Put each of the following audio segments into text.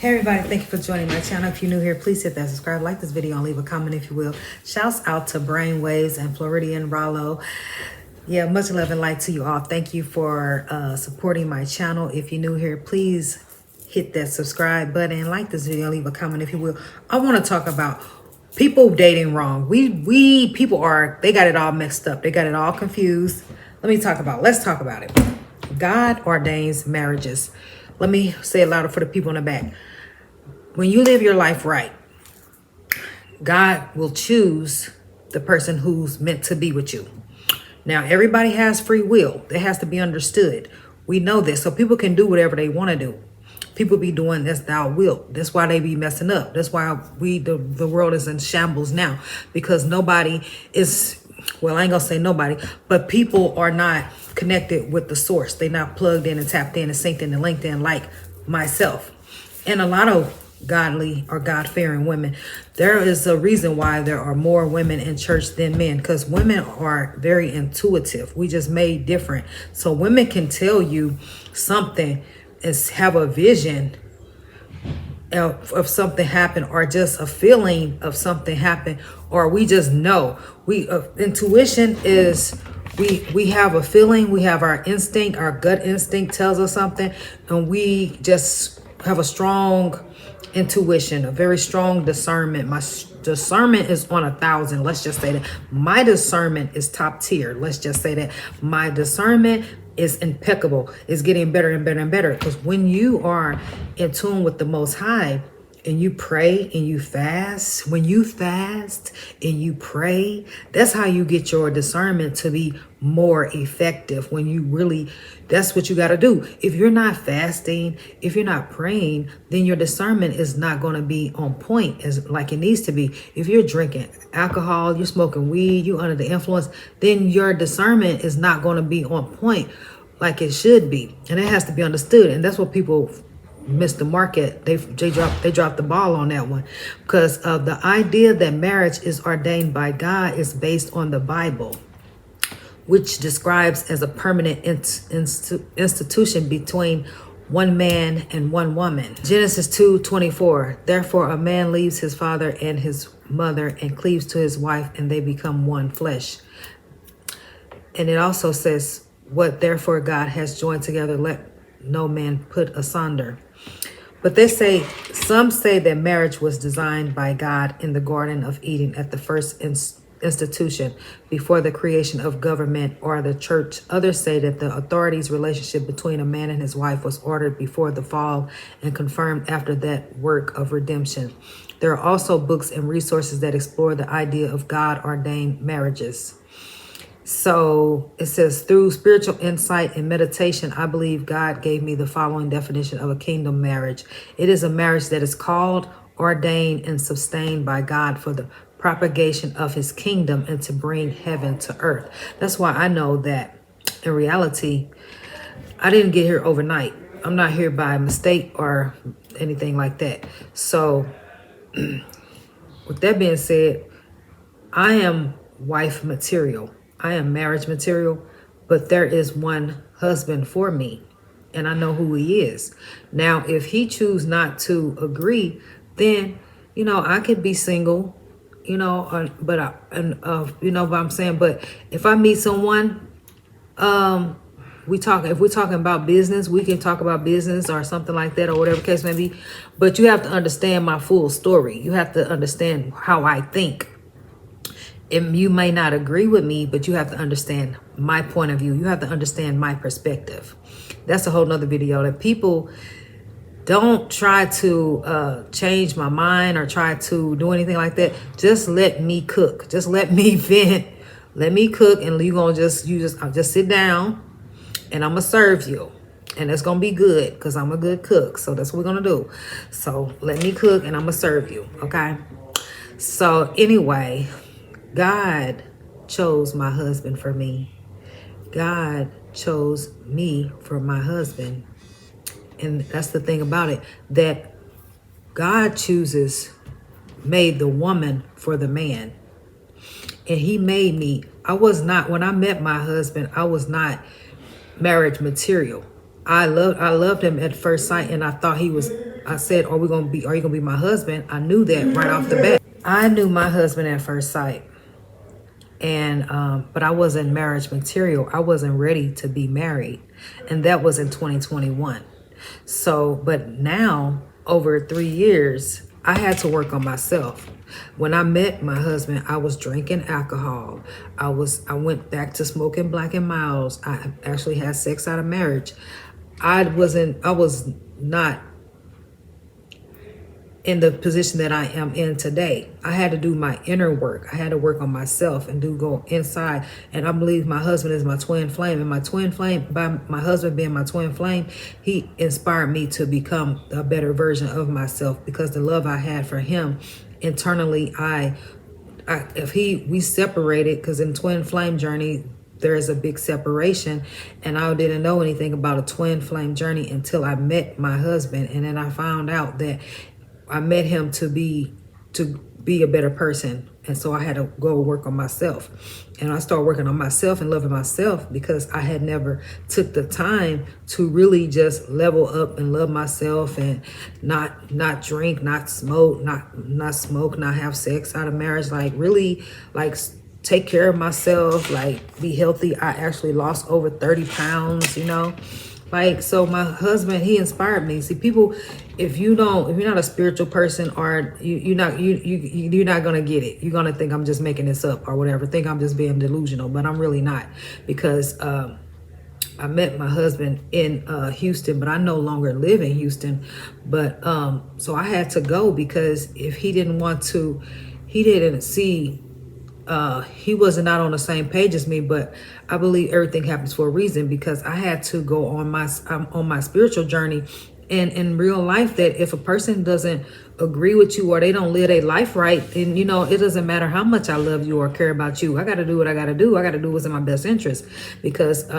Hey everybody, thank you for joining my channel. If you're new here, please hit that subscribe, like this video, and leave a comment if you will. Shouts out to Brainwaves and Floridian Rollo. Yeah, much love and light to you all. Thank you for supporting my channel. If you're new here, please hit that subscribe button, like this video, leave a comment if you will. I want to talk about people dating wrong. They got it all mixed up. They got it all confused. Let's talk about it. God ordains marriages. Let me say it louder for the people in the back. When you live your life right, God will choose the person who's meant to be with you. Now, everybody has free will. That has to be understood. We know this. So people can do whatever they want to do. People be doing this thou wilt. That's why they be messing up. That's why the world is in shambles now. Because nobody is, well, I ain't gonna say nobody, but people are not connected with the source. They're not plugged in and tapped in and synced in and linked in like myself. And a lot of godly or God-fearing women. There is a reason why there are more women in church than men, because women are very intuitive. We just made different. So women can tell you something and have a vision of something happen, or just a feeling of something happen, or we just know. Intuition is we have a feeling, we have our instinct, our gut instinct tells us something, and we just have a strong intuition, a very strong discernment. My discernment is on 1,000. Let's just say that my discernment is top tier. Let's just say that my discernment is impeccable. It's getting better and better and better, because when you are in tune with the Most High and you pray and you fast, when you fast and you pray, that's how you get your discernment to be more effective. When you really, that's what you got to do. If you're not fasting, if you're not praying, then your discernment is not going to be on point as like it needs to be. If you're drinking alcohol, you're smoking weed, you're under the influence, then your discernment is not going to be on point like it should be. And it has to be understood. And that's what people missed the market. They dropped the ball on that one, because of the idea that marriage is ordained by God is based on the Bible, which describes as a permanent institution between one man and one woman. Genesis 2:24. Therefore a man leaves his father and his mother and cleaves to his wife, and they become one flesh. And it also says, what therefore God has joined together, let no man put asunder. But some say that marriage was designed by God in the Garden of Eden at the first institution before the creation of government or the church. Others say that the authorities' relationship between a man and his wife was ordered before the fall and confirmed after that work of redemption. There are also books and resources that explore the idea of God-ordained marriages. So it says, through spiritual insight and meditation, I believe God gave me the following definition of a kingdom marriage. It is a marriage that is called, ordained, and sustained by God for the propagation of his kingdom and to bring heaven to earth. That's why I know that in reality, I didn't get here overnight. I'm not here by mistake or anything like that. So with that being said, I am wife material. I am marriage material, but there is one husband for me, and I know who he is. Now, if he choose not to agree, then, I could be single, but I'm saying, but if I meet someone, if we're talking about business, we can talk about business or something like that, or whatever the case may be, but you have to understand my full story. You have to understand how I think. And you may not agree with me, but you have to understand my point of view. You have to understand my perspective. That's a whole nother video. That people don't try to change my mind or try to do anything like that. Just let me cook. Just let me vent. Let me cook, and I'll just sit down, and I'm gonna serve you, and it's gonna be good because I'm a good cook. So that's what we're gonna do. So let me cook, and I'm gonna serve you. Okay. So anyway, God chose my husband for me. God chose me for my husband. And that's the thing about it, that God made the woman for the man. And he made me. When I met my husband, I was not marriage material. I loved him at first sight, and I thought he was I said, are you gonna be my husband? I knew that right off the bat. I knew my husband at first sight. And but I wasn't marriage material. I wasn't ready to be married. And that was in 2021. So, but now over 3 years, I had to work on myself. When I met my husband, I was drinking alcohol. I went back to smoking Black and Milds. I actually had sex out of marriage. I was not in the position that I am in today. I had to do my inner work. I had to work on myself and go inside. And I believe my husband is my twin flame. And my twin flame, by my husband being my twin flame, he inspired me to become a better version of myself, because the love I had for him internally, we separated, because in twin flame journey, there is a big separation, and I didn't know anything about a twin flame journey until I met my husband. And then I found out that I met him to be a better person. And so I had to go work on myself. And I started working on myself and loving myself, because I had never took the time to really just level up and love myself, and not drink, not smoke, not have sex out of marriage, like really like take care of myself, like be healthy. I actually lost over 30 pounds, Like, so my husband, he inspired me. See, people, if you're not a spiritual person, or you're not gonna get it. You're gonna think I'm just making this up or whatever. Think I'm just being delusional, but I'm really not, because I met my husband in Houston, but I no longer live in Houston. But so I had to go, because if he didn't see. He was not on the same page as me, but I believe everything happens for a reason, because I had to go on my spiritual journey. And in real life, that if a person doesn't agree with you, or they don't live their life right, then, it doesn't matter how much I love you or care about you. I got to do what I got to do. I got to do what's in my best interest, because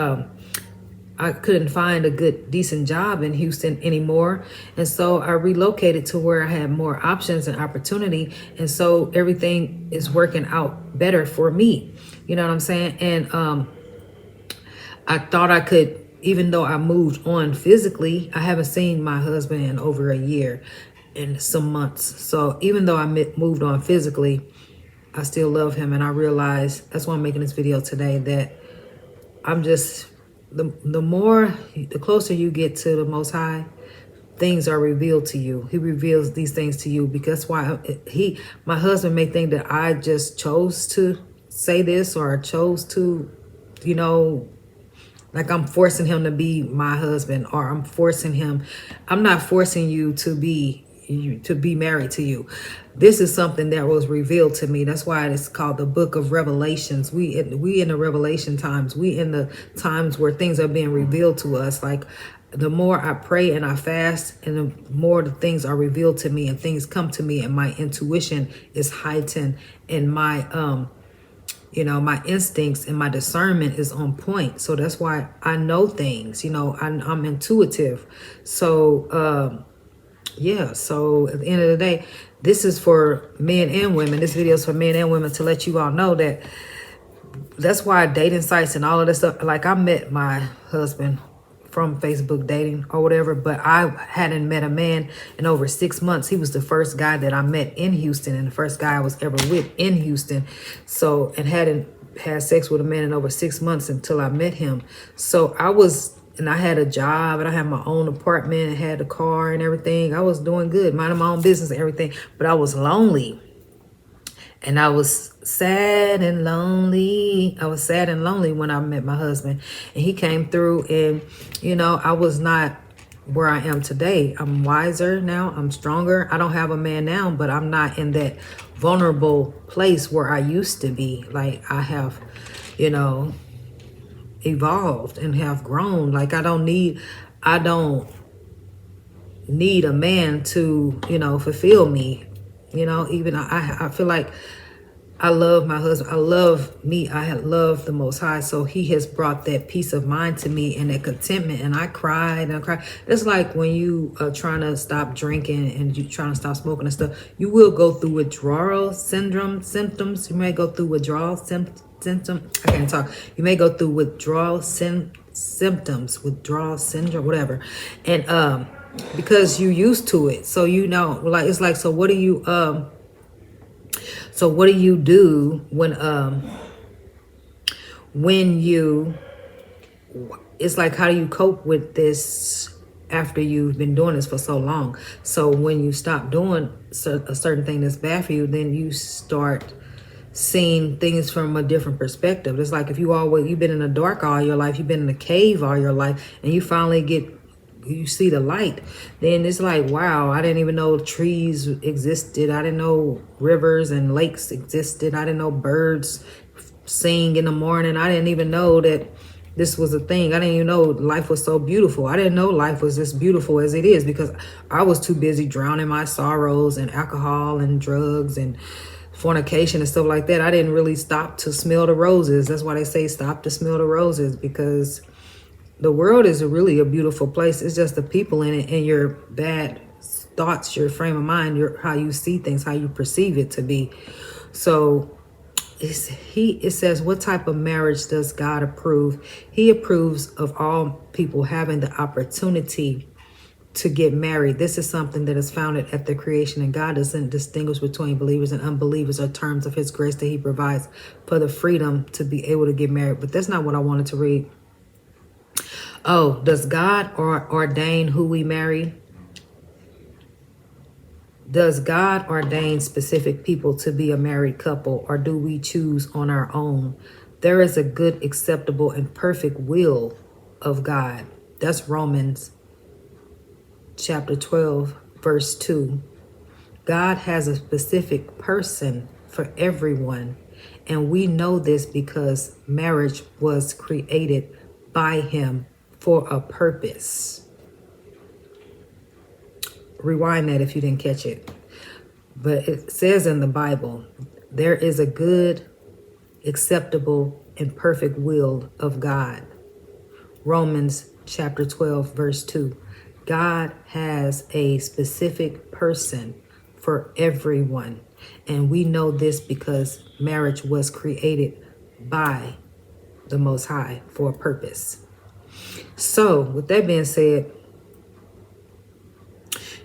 I couldn't find a good, decent job in Houston anymore. And so I relocated to where I had more options and opportunity. And so everything is working out better for me. You know what I'm saying? And I thought I could, even though I moved on physically, I haven't seen my husband in over a year and some months. So even though I moved on physically, I still love him. And I realized, that's why I'm making this video today, that I'm just... the closer you get to the Most High, things are revealed to you. He reveals these things to you, because why my husband may think that I just chose to say this, or chose to, like I'm forcing him to be my husband, or I'm not forcing you to be married to you. This is something that was revealed to me. That's why it's called the book of Revelations. We in the revelation times. We in the times where things are being revealed to us. Like, the more I pray and I fast, and the more the things are revealed to me, and things come to me, and my intuition is heightened, and my my instincts and my discernment is on point. So that's why I know things. I'm intuitive. So yeah, so at the end of the day, this is for men and women. This video is for men and women, to let you all know that that's why dating sites and all of this stuff, like I met my husband from Facebook dating or whatever, but I hadn't met a man in over 6 months. He was the first guy that I met in Houston, and the first guy I was ever with in Houston. So, and hadn't had sex with a man in over 6 months until I met him. So I had a job, and I had my own apartment, and had a car and everything. I was doing good, minding my own business and everything, but I was lonely. And I was sad and lonely. I was sad and lonely when I met my husband. And he came through, and, I was not where I am today. I'm wiser now. I'm stronger. I don't have a man now, but I'm not in that vulnerable place where I used to be. Like, I have, evolved and have grown. Like, I don't need a man to, fulfill me. Even I feel like I love my husband. I love me. I love the Most High. So he has brought that peace of mind to me, and that contentment. And I cried and I cried. It's like when you are trying to stop drinking and you trying to stop smoking and stuff, you will go through withdrawal symptoms. You may go through withdrawal symptoms. I can't talk. You may go through withdrawal symptoms, withdrawal syndrome, whatever. And because you used to it. So you know, like it's like, so what do you do when you, it's like, how do you cope with this after you've been doing this for so long? So when you stop doing a certain thing that's bad for you, then you start seeing things from a different perspective. It's like if you've been in the dark all your life, you've been in a cave all your life, and you finally you see the light, then it's like, wow, I didn't even know trees existed. I didn't know rivers and lakes existed. I didn't know birds sing in the morning. I didn't even know that this was a thing. I didn't even know life was so beautiful. I didn't know life was as beautiful as it is because I was too busy drowning my sorrows in alcohol and drugs and fornication and stuff like that. I didn't really stop to smell the roses. That's why they say stop to smell the roses, because the world is really a beautiful place. It's just the people in it and your bad thoughts, your frame of mind, how you see things, how you perceive it to be. So it says, what type of marriage does God approve? He approves of all people having the opportunity to get married. This is something that is founded at the creation, and God doesn't distinguish between believers and unbelievers or terms of his grace that he provides for the freedom to be able to get married. But that's not what I wanted to read. Oh, does God ordain who we marry? Does God ordain specific people to be a married couple, or do we choose on our own? There is a good, acceptable, and perfect will of God. That's Romans chapter 12, verse 2. God has a specific person for everyone, and we know this because marriage was created by him for a purpose. Rewind that if you didn't catch it. But it says in the Bible, there is a good, acceptable, and perfect will of God. Romans chapter 12, verse 2. God has a specific person for everyone. And we know this because marriage was created by the Most High for a purpose. So with that being said,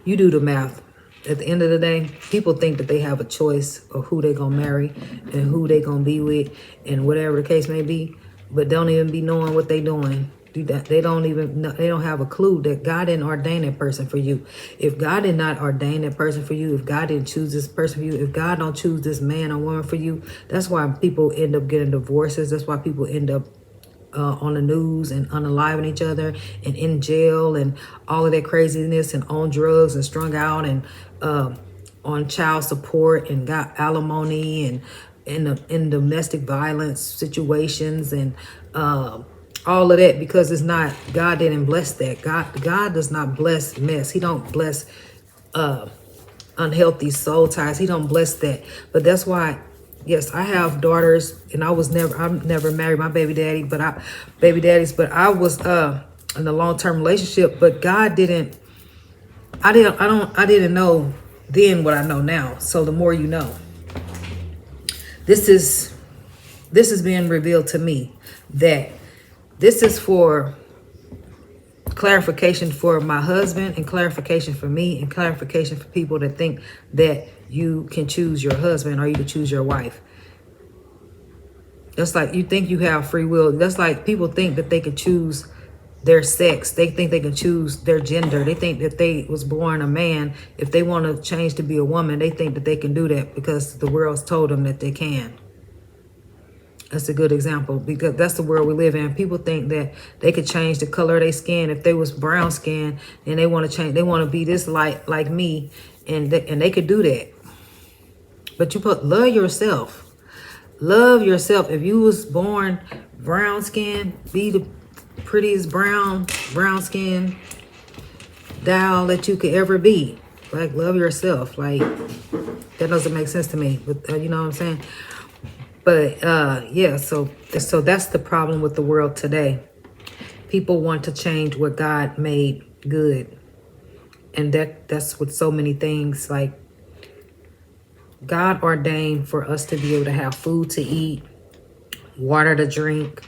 you do the math. At the end of the day, people think that they have a choice of who they're going to marry and who they're going to be with and whatever the case may be, but don't even be knowing what they're doing. They don't even know, they don't have a clue that God didn't ordain that person for you. If God did not ordain that person for you, if God didn't choose this person for you, if God don't choose this man or woman for you, that's why people end up getting divorces. That's why people end up on the news and unaliving each other and in jail and all of that craziness and on drugs and strung out and on child support and got alimony and in domestic violence situations and all of that, because it's not, God didn't bless that. God does not bless mess. He don't bless unhealthy soul ties. He don't bless that. But that's why, yes, I have daughters, and I'm never married my baby daddies, but I was in a long-term relationship, but God didn't, I didn't know then what I know now. So the more you know, this is being revealed to me, that this is for clarification for my husband and clarification for me and clarification for people that think that you can choose your husband or you can choose your wife. That's like you think you have free will. That's like people think that they can choose their sex. They think they can choose their gender. They think that they was born a man. If they want to change to be a woman, they think that they can do that because the world's told them that they can. That's a good example, because that's the world we live in. People think that they could change the color of their skin. If they was brown skin and they want to change, they want to be this light like me, and they could do that. But love yourself. Love yourself. If you was born brown skin, be the prettiest brown skin doll that you could ever be. Like, love yourself. Like, that doesn't make sense to me, but you know what I'm saying? But yeah, so that's the problem with the world today. People want to change what God made good. And that's with so many things. Like, God ordained for us to be able to have food to eat, water to drink.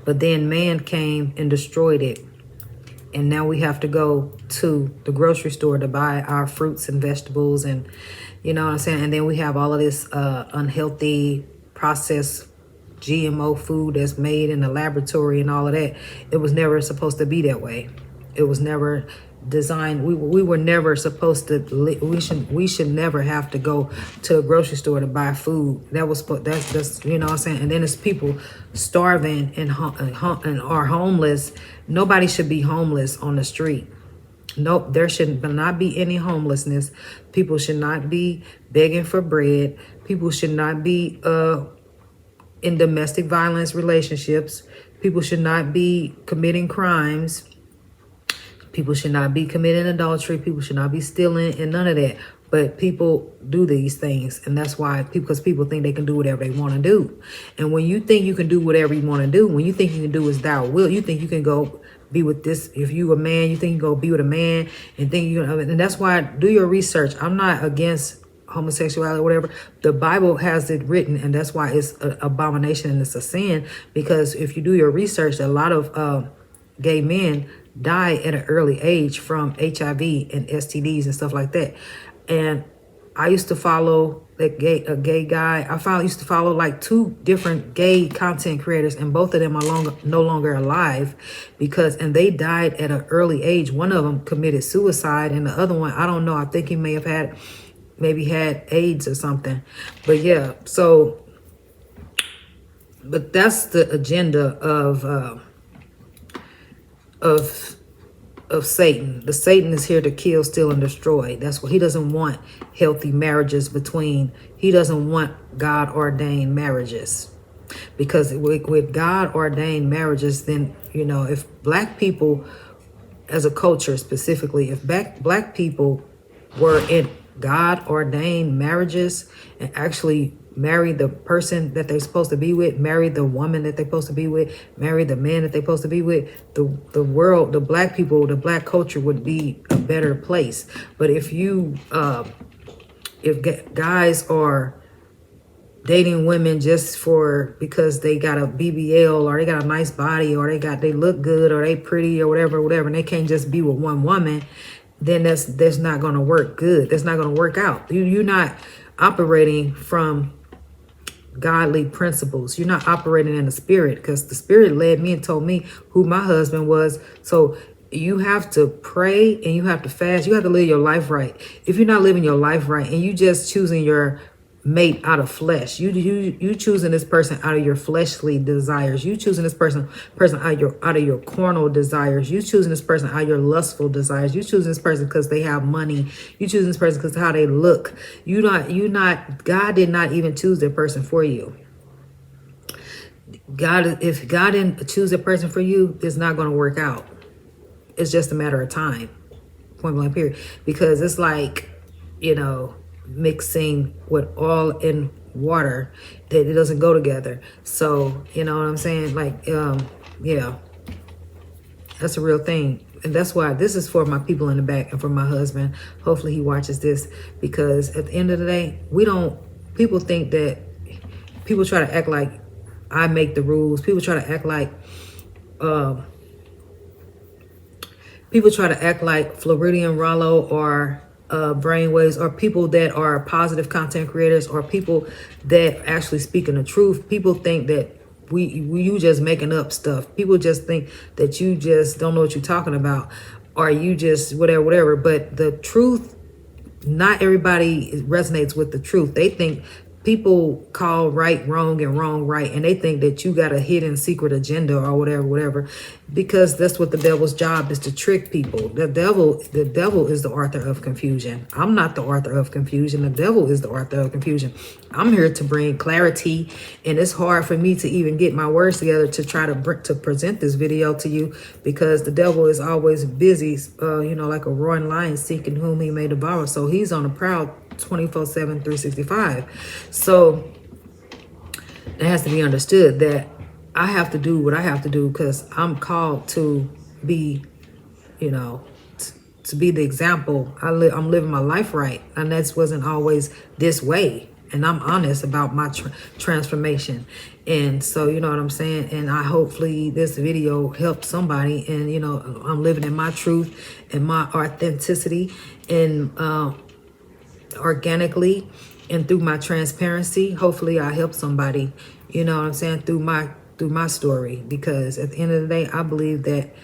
But then man came and destroyed it. And now we have to go to the grocery store to buy our fruits and vegetables, and you know what I'm saying? And then we have all of this unhealthy processed GMO food that's made in the laboratory and all of that. It was never supposed to be that way. It was never designed. We were never supposed to. We should never have to go to a grocery store to buy food. That's you know what I'm saying. And then it's people starving and are homeless. Nobody should be homeless on the street. Nope, there should not be any homelessness. People should not be begging for bread. People should not be in domestic violence relationships. People should not be committing crimes. People should not be committing adultery. People should not be stealing and none of that. But people do these things. And that's why, because people think they can do whatever they want to do. And when you think you can do whatever you want to do, when you think you can do as thou will, you think you can go be with this. If you a man, you think you can go be with a man and think you, and that's why do your research. I'm not against homosexuality or whatever. The Bible has it written, and that's why it's an abomination and it's a sin. Because if you do your research, a lot of gay men die at an early age from HIV and STDs and stuff like that. And I used to follow a gay guy. Used to follow like 2 different gay content creators, and both of them are no longer alive and they died at an early age. One of them committed suicide, and the other one, I don't know. I think he may have had AIDS or something. But yeah, but that's the agenda of Satan. The Satan is here to kill, steal, and destroy. That's what he doesn't want. Healthy marriages he doesn't want God-ordained marriages. Because with God-ordained marriages, then, you know, if black people as a culture specifically, if black people were in God-ordained marriages and actually marry the person that they're supposed to be with, marry the woman that they're supposed to be with, marry the man that they're supposed to be with, the world, the black people, the black culture would be a better place. But if guys are dating women just because they got a BBL or they got a nice body or they look good or they pretty or whatever, and they can't just be with one woman, then that's not going to work good. That's not going to work out. You're not operating from godly principles. You're not operating in the spirit, because the spirit led me and told me who my husband was. So you have to pray and you have to fast. You have to live your life right. If you're not living your life right and you just choosing your mate out of flesh, you choosing this person out of your fleshly desires, you choosing this person out of your carnal desires, you choosing this person out of your lustful desires, you choosing this person because they have money, you choosing this person because of how they look. God did not even choose that person for you. If God didn't choose a person for you, it's not going to work out. It's just a matter of time, point blank period. Because it's like, you know, mixing with oil and water, that it doesn't go together. So you know what I'm saying? Like yeah, that's a real thing. And that's why this is for my people in the back and for my husband. Hopefully he watches this, because at the end of the day, people think that people try to act like I make the rules. People try to act like Floridian Rollo or brainwaves, or people that are positive content creators, or people that actually speaking the truth. People think that you just making up stuff. People just think that you just don't know what you're talking about, or you just whatever. But the truth, not everybody resonates with the truth. They think people call right wrong and wrong right, and they think that you got a hidden secret agenda or whatever, because that's what the devil's job is, to trick people. The devil is the author of confusion. I'm not the author of confusion. The devil is the author of confusion. I'm here to bring clarity, and it's hard for me to even get my words together to try to present this video to you, because the devil is always busy, like a roaring lion seeking whom he may devour. So he's on the prowl 24/7, 365. So it has to be understood that I have to do what I have to do, because I'm called to be, to be the example. I'm living my life right, and that wasn't always this way. and I'm honest about my transformation. And so, you know what I'm saying? And I hopefully this video helped somebody. And, you know, I'm living in my truth and my authenticity and organically and through my transparency. Hopefully I help somebody, you know what I'm saying, through my story. Because at the end of the day, I believe that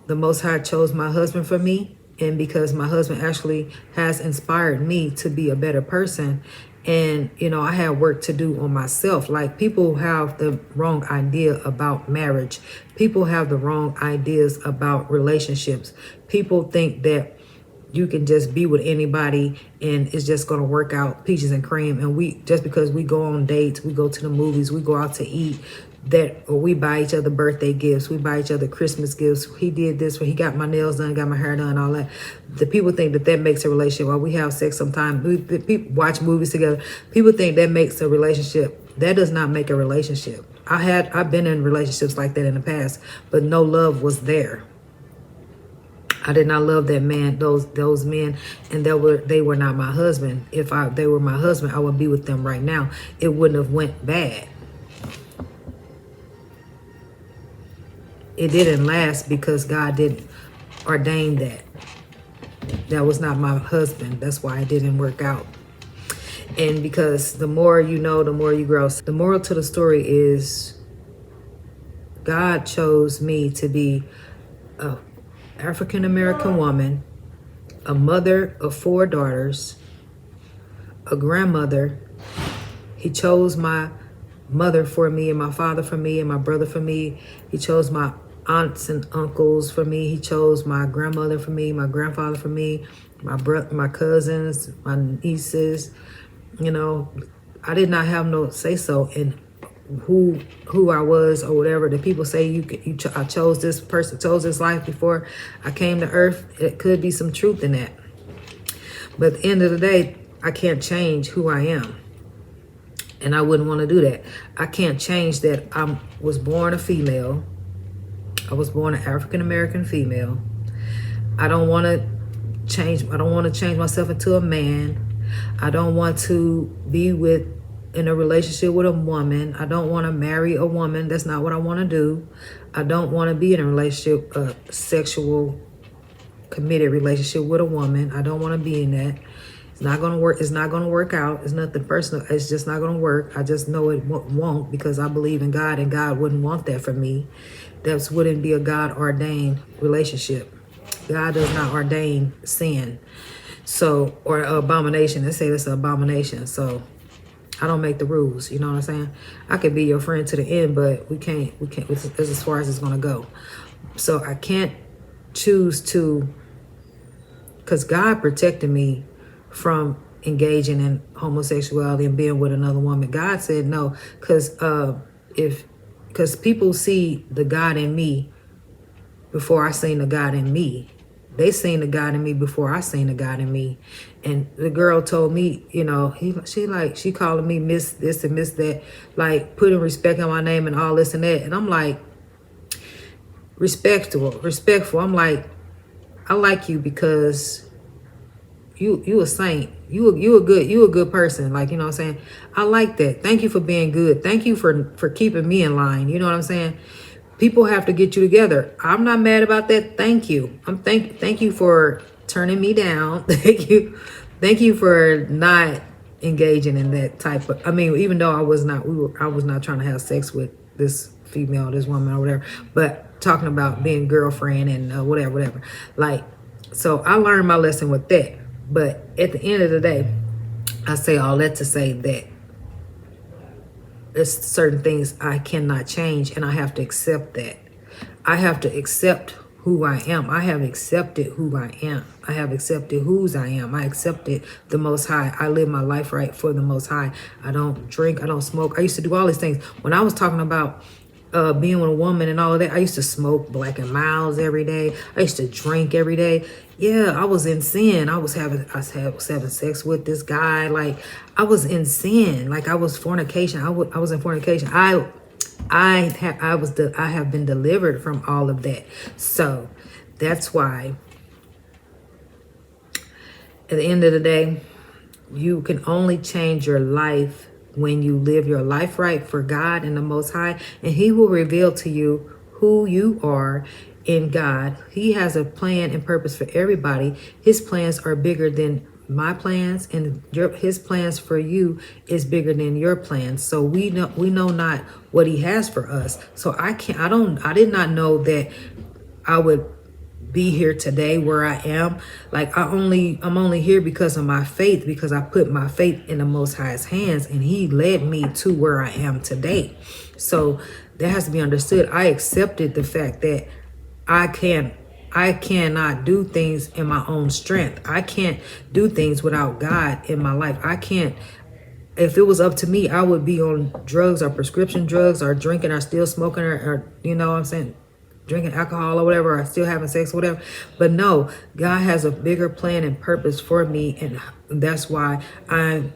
the Most High chose my husband for me, and because my husband actually has inspired me to be a better person. And, you know, I have work to do on myself. Like, people have the wrong idea about marriage. People have the wrong ideas about relationships. People think that you can just be with anybody and it's just going to work out peaches and cream. And we, just because we go on dates, we go to the movies, we go out to eat, that, or we buy each other birthday gifts, we buy each other Christmas gifts. He did this, he got my nails done, got my hair done, all that. The people think that makes a relationship. While we have sex sometimes, we watch movies together. People think that makes a relationship. That does not make a relationship. I've been in relationships like that in the past, but no love was there. I did not love that man, those men, and they were not my husband. If they were my husband, I would be with them right now. It wouldn't have went bad. It didn't last because God didn't ordain that. That was not my husband. That's why it didn't work out. And because the more you know, the more you grow. The moral to the story is God chose me to be a African-American woman, a mother of 4 daughters, a grandmother. He chose my mother for me, and my father for me, and my brother for me. He chose my aunts and uncles for me. He chose my grandmother for me, my grandfather for me, my cousins, my nieces. You know, I did not have no say so in who I was or whatever. The people say I chose this person, chose this life before I came to earth. It could be some truth in that. But at the end of the day, I can't change who I am. And I wouldn't want to do that. I can't change that I was born a female. I was born an African-American female. I don't want to change myself into a man. I don't want to be in a relationship with a woman. I don't want to marry a woman. That's not what I want to do. I don't want to be in a relationship, a sexual committed relationship with a woman. I don't want to be in that. It's not going to work. It's not going to work out. It's nothing personal. It's just not going to work. I just know it won't, because I believe in God, and God wouldn't want that for me. That wouldn't be a God ordained relationship. God does not ordain sin. So, or abomination. They say that's an abomination. So I don't make the rules. You know what I'm saying? I could be your friend to the end, but we can't, it's as far as it's going to go. So I can't choose to, because God protected me from engaging in homosexuality and being with another woman. God said no, because people see the God in me before I seen the God in me. They seen the God in me before I seen the God in me. And the girl told me, you know, she calling me Miss this and Miss that, like putting respect on my name and all this and that. And I'm like, respectful. I'm like, I like you because you a saint. You a good person. Like, you know what I'm saying? I like that. Thank you for being good. Thank you for keeping me in line. You know what I'm saying? People have to get you together. I'm not mad about that. Thank you. Thank you for turning me down. Thank you for not engaging in that type of, I mean, even though I was not trying to have sex with this female, this woman or whatever, but talking about being girlfriend and whatever. Like, so I learned my lesson with that. But at the end of the day, I say all that to say that there's certain things I cannot change, and I have to accept that. I have to accept who I am. I have accepted who I am. I have accepted whose I am. I accepted the Most High. I live my life right for the Most High. I don't drink. I don't smoke. I used to do all these things. When I was talking about being with a woman and all of that, I used to smoke Black and Milds every day. I used to drink every day. Yeah, I was in sin. I was having sex with this guy. Like, I was in sin. Like, I was fornication. I was in fornication. I have been delivered from all of that. So that's why at the end of the day, you can only change your life when you live your life right for God and the Most High, and He will reveal to you who you are in God. He has a plan and purpose for everybody. His plans are bigger than my plans, and his plans for you is bigger than your plans. So we know not what He has for us. So I did not know that I would be here today where I am. Like I'm only here because of my faith, because I put my faith in the Most High's hands, and He led me to where I am today. So that has to be understood. I accepted the fact that I cannot do things in my own strength. I can't do things without God in my life. I can't. If it was up to me, I would be on drugs or prescription drugs or drinking or still smoking or you know what I'm saying, drinking alcohol or whatever, or still having sex or whatever. But no, God has a bigger plan and purpose for me, and that's why I'm,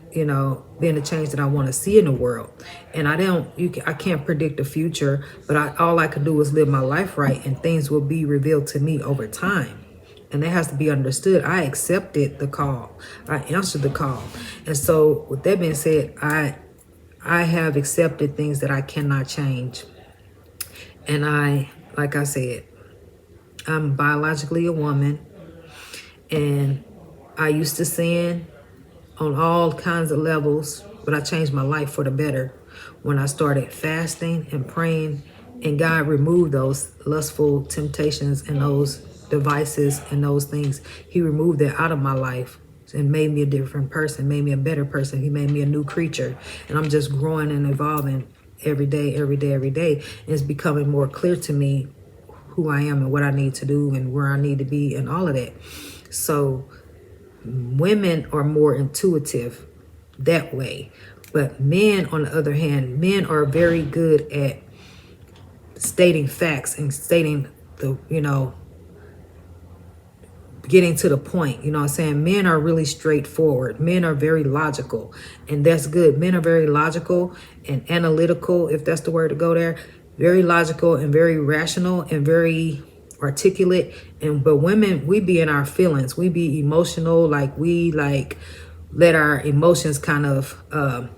being the change that I want to see in the world. And I can't predict the future, but all I can do is live my life right, and things will be revealed to me over time. And that has to be understood. I accepted the call. I answered the call. And so with that being said, I have accepted things that I cannot change. And like I said, I'm biologically a woman, and I used to sin on all kinds of levels, but I changed my life for the better when I started fasting and praying, and God removed those lustful temptations and those devices and those things. He removed that out of my life and made me a different person, made me a better person. He made me a new creature, and I'm just growing and evolving every day, every day, every day. And it's becoming more clear to me who I am and what I need to do and where I need to be and all of that. So women are more intuitive that way. But men, on the other hand, men are very good at stating facts and stating the, getting to the point. You know what I'm saying? Men are really straightforward. Men are very logical, and that's good. Men are very logical and analytical, if that's the word to go there. Very logical and very rational and very articulate. But women, we be in our feelings. We be emotional. We let our emotions kind of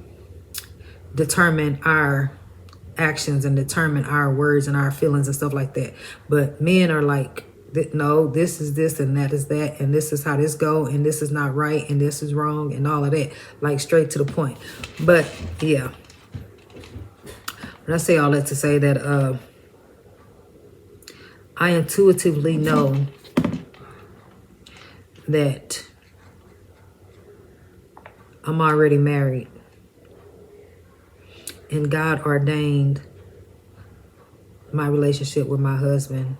determine our actions and determine our words and our feelings and stuff like that. But men are like, no, this is this and that is that, and this is how this go, and this is not right, and this is wrong, and all of that, like straight to the point. But yeah, when I say all that to say that I intuitively know that I'm already married, and God ordained my relationship with my husband.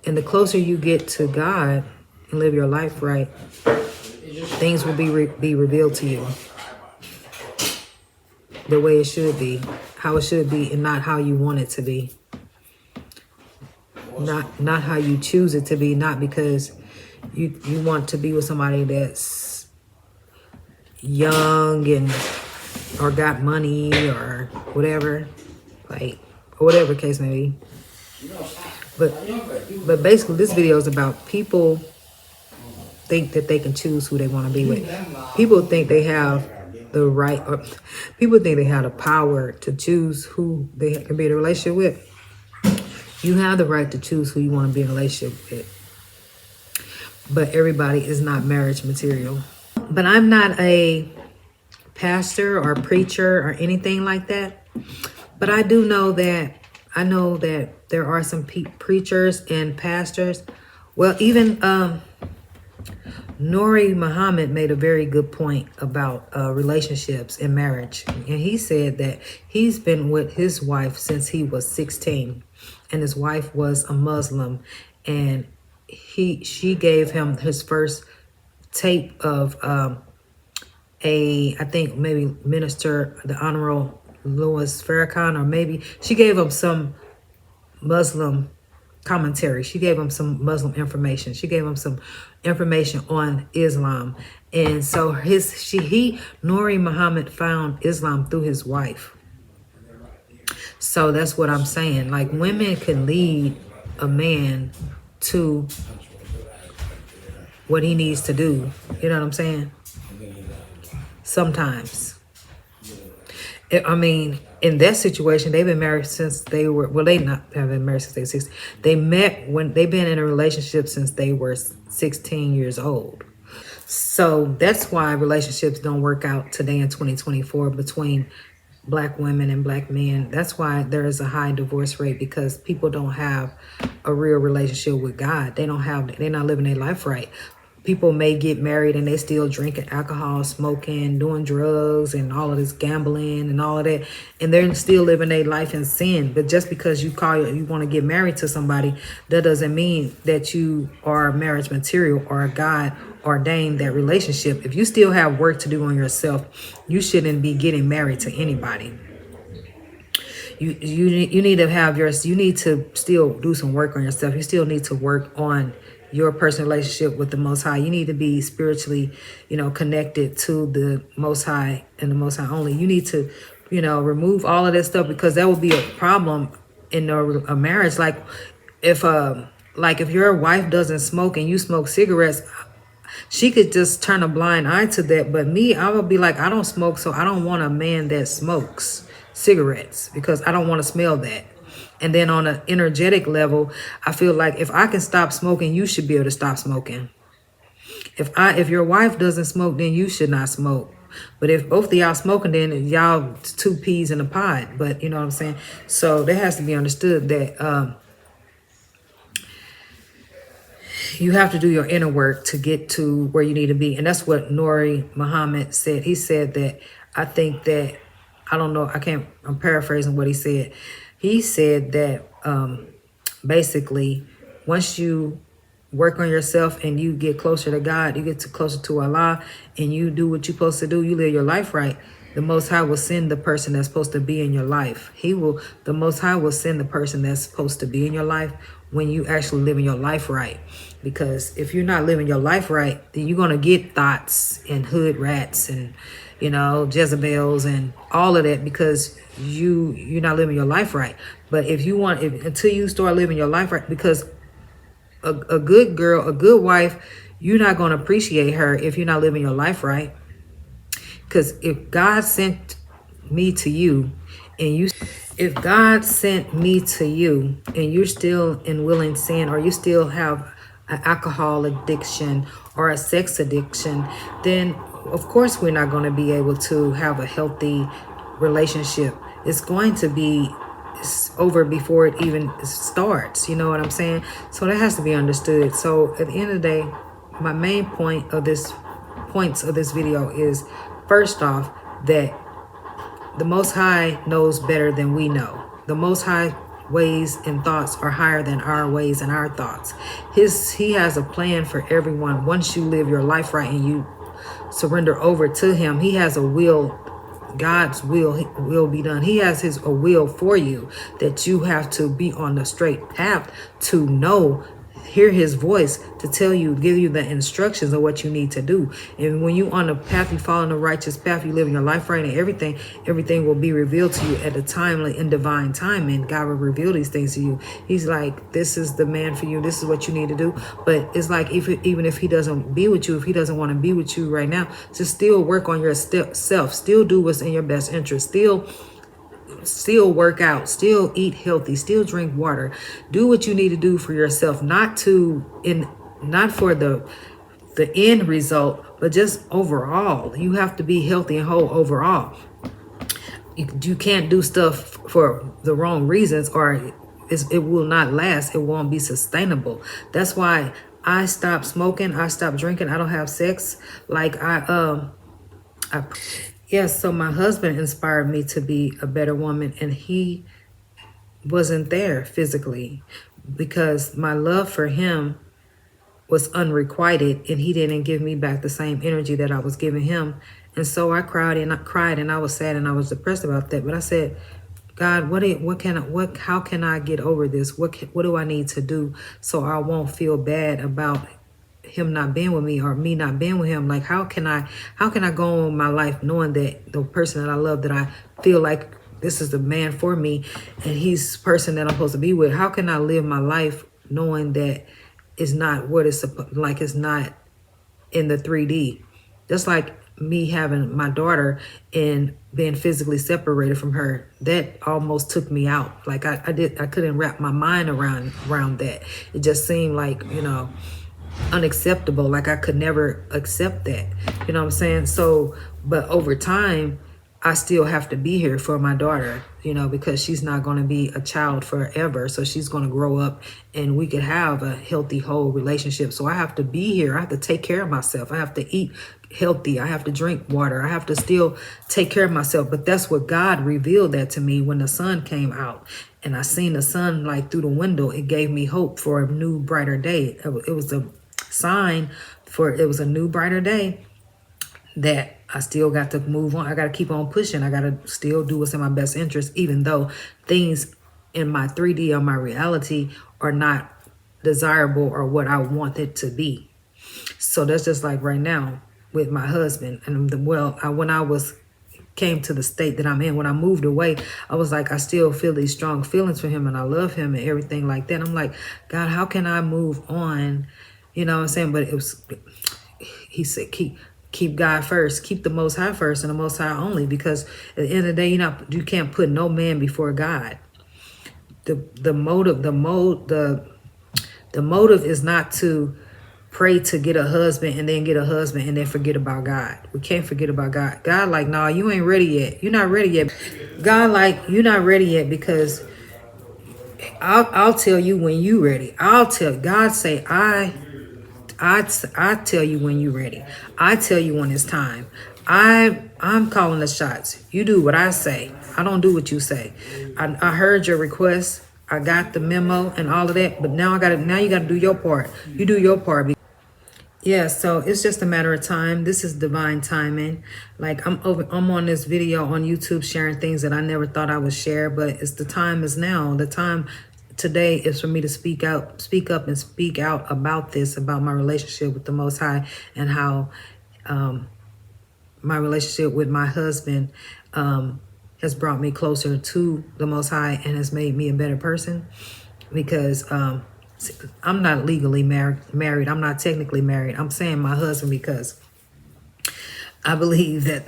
And the closer you get to God and live your life right, things will be revealed to you the way it should be, how it should be, and not how you want it to be. Not how you choose it to be, not because you want to be with somebody that's young and or got money or whatever, or whatever case may be. But basically this video is about people think that they can choose who they want to be with. People think they have the right, or people think they have the power to choose who they can be in a relationship with. You have the right to choose who you want to be in a relationship with. But everybody is not marriage material. But I'm not a pastor or preacher or anything like that. But I know that there are some preachers and pastors. Well, even Nuri Muhammad made a very good point about relationships and marriage. And he said that he's been with his wife since he was 16. And his wife was a Muslim. And she gave him his first tape of I think maybe Minister, the Honorable Louis Farrakhan, or maybe she gave him some Muslim commentary. She gave him some Muslim information. She gave him some information on Islam. And so Nuri Muhammad found Islam through his wife. So that's what I'm saying. Like, women can lead a man to what he needs to do. You know what I'm saying? Sometimes. I mean, in that situation, they've been married since they were, well, they not have been married since they were 16. They met when they've been in a relationship since they were 16 years old. So that's why relationships don't work out today in 2024 between black women and black men. That's why there is a high divorce rate, because people don't have a real relationship with God. They're not living their life right. People may get married and they still drinking alcohol, smoking, doing drugs, and all of this gambling and all of that, and they're still living their life in sin. But just because you want to get married to somebody, that doesn't mean that you are marriage material or God ordained that relationship. If you still have work to do on yourself, you shouldn't be getting married to anybody. You need to have you need to still do some work on yourself. You still need to work on your personal relationship with the Most High. You need to be spiritually, connected to the Most High and the Most High only. You need to, remove all of that stuff, because that will be a problem in a marriage. Like if your wife doesn't smoke and you smoke cigarettes, she could just turn a blind eye to that. But me, I would be like, I don't smoke, so I don't want a man that smokes cigarettes, because I don't want to smell that. And then on an energetic level, I feel like if I can stop smoking, you should be able to stop smoking. If your wife doesn't smoke, then you should not smoke. But if both of y'all smoking, then y'all two peas in a pod. But you know what I'm saying? So that has to be understood that you have to do your inner work to get to where you need to be. And that's what Nuri Muhammad said. He said that, I think that, I don't know, I'm paraphrasing what he said. He said that basically, once you work on yourself and you get closer to God, you get closer to Allah, and you do what you're supposed to do, you live your life right, the Most High will send the person that's supposed to be in your life. The Most High will send the person that's supposed to be in your life when you actually living your life right. Because if you're not living your life right, then you're going to get thoughts and hood rats and, Jezebels and all of that, because you're not living your life right. But until you start living your life right, because a good girl, a good wife, you're not going to appreciate her if you're not living your life right. Because if God sent me to you and if God sent me to you and you're still in willing sin, or you still have an alcohol addiction or a sex addiction, then of course we're not going to be able to have a healthy relationship. It's going to be over before it even starts. You know what I'm saying? So that has to be understood. So at the end of the day, my main points of this video is, first off, that the Most High knows better than we know. The Most High ways and thoughts are higher than our ways and our thoughts. He has a plan for everyone. Once you live your life right and you surrender over to Him, He has a will. God's will be done. He has a will for you, that you have to be on the straight path to hear His voice, to give you the instructions of what you need to do. And when you on the path, you follow the righteous path, you live in your life right, and everything will be revealed to you at a timely and divine time, and God will reveal these things to you. He's like, this is the man for you, this is what you need to do. But it's like, even if He doesn't be with you, if He doesn't want to be with you right now, to still work on yourself, still do what's in your best interest, still work out, still eat healthy, still drink water, do what you need to do for yourself, not for the end result, but just overall. You have to be healthy and whole overall. You can't do stuff for the wrong reasons, or it will not last. It won't be sustainable. That's why I stopped smoking, I stopped drinking, I don't have sex. Yes, so my husband inspired me to be a better woman, and he wasn't there physically, because my love for him was unrequited, and he didn't give me back the same energy that I was giving him. And so I cried and I was sad and I was depressed about that. But I said, God, how can I get over this? What do I need to do so I won't feel bad about him not being with me, or me not being with him? Like, how can I go on my life knowing that the person that I love, that I feel like this is the man for me, and he's the person that I'm supposed to be with? How can I live my life knowing that it's not what it's like? It's not in the 3D. Just like me having my daughter and being physically separated from her, that almost took me out. Like I couldn't wrap my mind around that. It just seemed like, unacceptable. Like I could never accept that. You know what I'm saying? So, but over time, I still have to be here for my daughter, because she's not going to be a child forever. So she's going to grow up and we could have a healthy, whole relationship. So I have to be here. I have to take care of myself. I have to eat healthy. I have to drink water. I have to still take care of myself. But that's what God revealed that to me when the sun came out. And I seen the sun like through the window. It gave me hope for a new, brighter day. It was a sign it was a new, brighter day, that I still got to move on. I got to keep on pushing. I got to still do what's in my best interest, even though things in my 3D or my reality are not desirable or what I want it to be. So that's just like right now with my husband. And when I came to the state that I'm in, when I moved away, I was like, I still feel these strong feelings for him and I love him and everything like that. I'm like, God, how can I move on? You know what I'm saying? But he said, keep God first, keep the Most High first and the Most High only, because at the end of the day, you can't put no man before God. The motive is not to pray to get a husband and then forget about God. We can't forget about God. God like, nah, you ain't ready yet. You're not ready yet. God like, you're not ready yet, because I'll tell you when you ready. God say, I tell you when you're ready. I tell you when it's time. I'm calling the shots. You do what I say. I don't do what you say. I heard your request. I got the memo and all of that. But now you gotta do your part. You do your part. Yeah, so it's just a matter of time. This is divine timing. Like I'm on this video on YouTube sharing things that I never thought I would share, but the time is now. The time today is for me to speak up and speak out about this, about my relationship with the Most High, and how my relationship with my husband has brought me closer to the Most High and has made me a better person, because I'm not legally married. I'm not technically married. I'm saying my husband because I believe that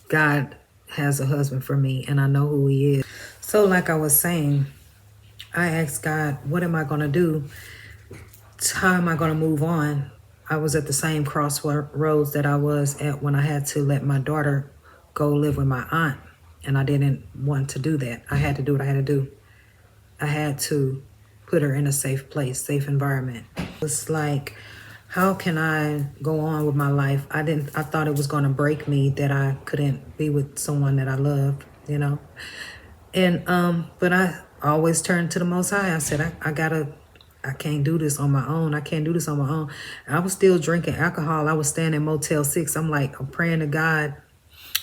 God has a husband for me and I know who he is. So like I was saying, I asked God, what am I going to do? How am I going to move on? I was at the same crossroads that I was at when I had to let my daughter go live with my aunt. And I didn't want to do that. I had to do what I had to do. I had to put her in a safe place, safe environment. It's like, how can I go on with my life? I thought it was going to break me that I couldn't be with someone that I loved, And, but I always turned to the Most High. I said, I can't do this on my own. I can't do this on my own. I was still drinking alcohol. I was staying in Motel 6. I'm praying to God.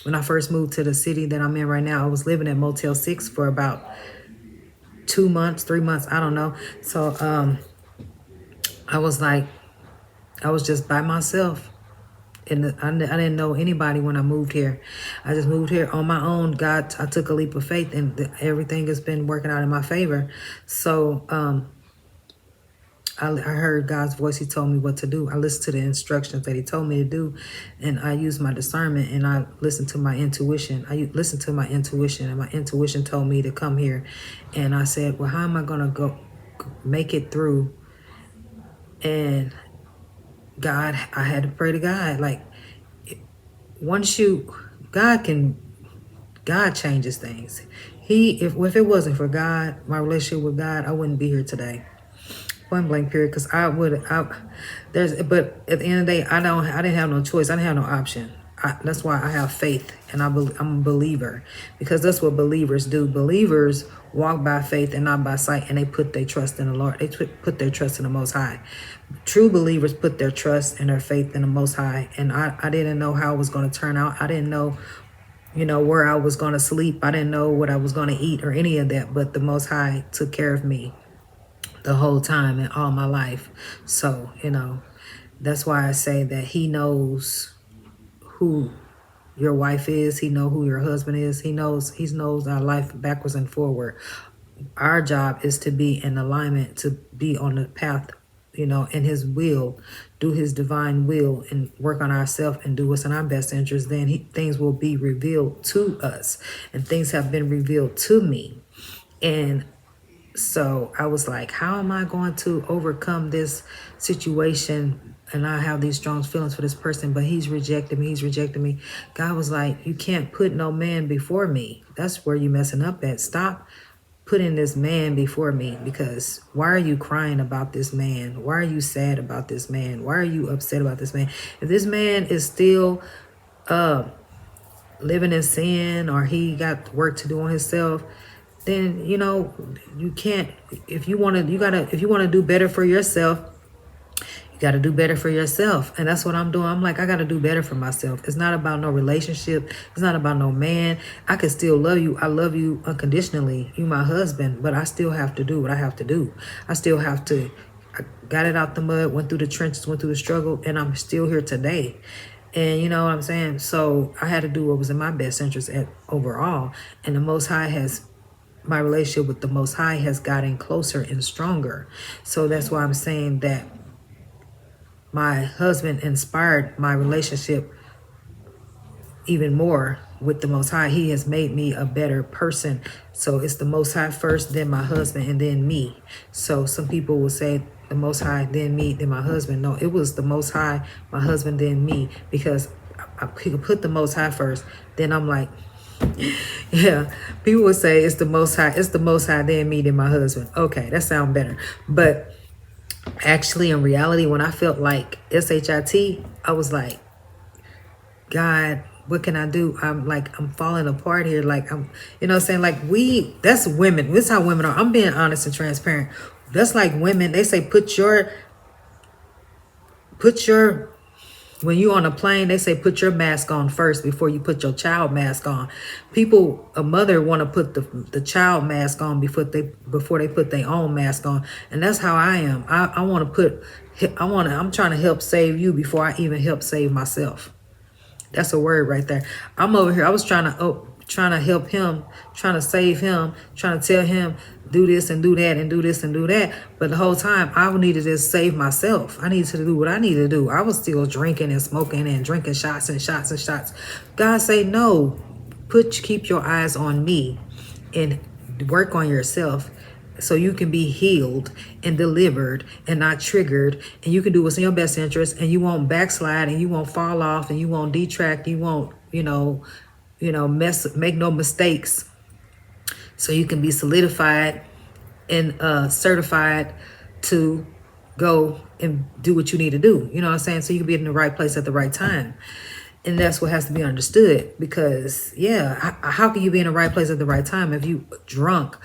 When I first moved to the city that I'm in right now, I was living at Motel 6 for about 2 months, 3 months, I don't know. So I was just by myself. And I didn't know anybody when I moved here. I just moved here on my own. God, I took a leap of faith and everything has been working out in my favor. So I heard God's voice. He told me what to do. I listened to the instructions that he told me to do, and I used my discernment, and I listened to my intuition. And my intuition told me to come here. And I said, well, how am I going to go make it through? And God, I had to pray to God. Like, God changes things. If it wasn't for God, my relationship with God, I wouldn't be here today. Point blank period, because but at the end of the day, I didn't have no choice. I didn't have no option. That's why I have faith, and I'm a believer, because that's what believers do. Believers walk by faith and not by sight, and they put their trust in the Lord. They put their trust in the Most High. True believers put their trust and their faith in the Most High, and I didn't know how it was going to turn out. I didn't know, where I was going to sleep. I didn't know what I was going to eat or any of that, but the Most High took care of me the whole time and all my life. So, that's why I say that he knows who your wife is. He knows who your husband is. He knows our life backwards and forward. Our job is to be in alignment, to be on the path in his will, do his divine will and work on ourselves and do what's in our best interest, then things will be revealed to us. And things have been revealed to me. And so I was like, how am I going to overcome this situation? And I have these strong feelings for this person, but he's rejected me. He's rejected me. God was like, you can't put no man before me. That's where you messing up at. Stop putting this man before me, because why are you crying about this man? Why are you sad about this man? Why are you upset about this man? If this man is still living in sin, or he got work to do on himself, then you can't. If you want to do better for yourself, you got to do better for yourself. And that's what I'm doing. I'm like, I got to do better for myself. It's not about no relationship. It's not about no man. I can still love you. I love you unconditionally. You my husband, but I still have to do what I have to do. I still have to. I got it out the mud, went through the trenches, went through the struggle, and I'm still here today. And you know what I'm saying? So I had to do what was in my best interest overall. And the Most High my relationship with the Most High has gotten closer and stronger. So that's why I'm saying that my husband inspired my relationship even more with the Most High. He has made me a better person. So it's the Most High first, then my husband, and then me. So some people will say the Most High, then me, then my husband. No, it was the Most High, my husband, then me, because I could put the Most High first. Then I'm like, yeah, people would say it's the Most High, then me, then my husband. Okay, that sounds better. But actually, in reality, when I felt like SHIT, I was like, God, what can I do? I'm falling apart here. Like, I'm, saying, like, that's women. This is how women are. I'm being honest and transparent. That's like women. They say, when you on a plane, they say, put your mask on first before you put your child mask on. A mother want to put the child mask on before they put their own mask on. And that's how I am. I'm trying to help save you before I even help save myself. That's a word right there. I'm over here. I was trying to help him, trying to save him, trying to tell him, do this and do that and do this and do that. But the whole time I needed to save myself. I needed to do what I needed to do. I was still drinking and smoking and drinking shots and shots and shots. God say, no, keep your eyes on me and work on yourself, so you can be healed and delivered and not triggered, and you can do what's in your best interest, and you won't backslide, and you won't fall off, and you won't detract, you won't, make no mistakes, so you can be solidified and certified to go and do what you need to do. You know what I'm saying? So you can be in the right place at the right time. And that's what has to be understood, because, how can you be in the right place at the right time if you drunk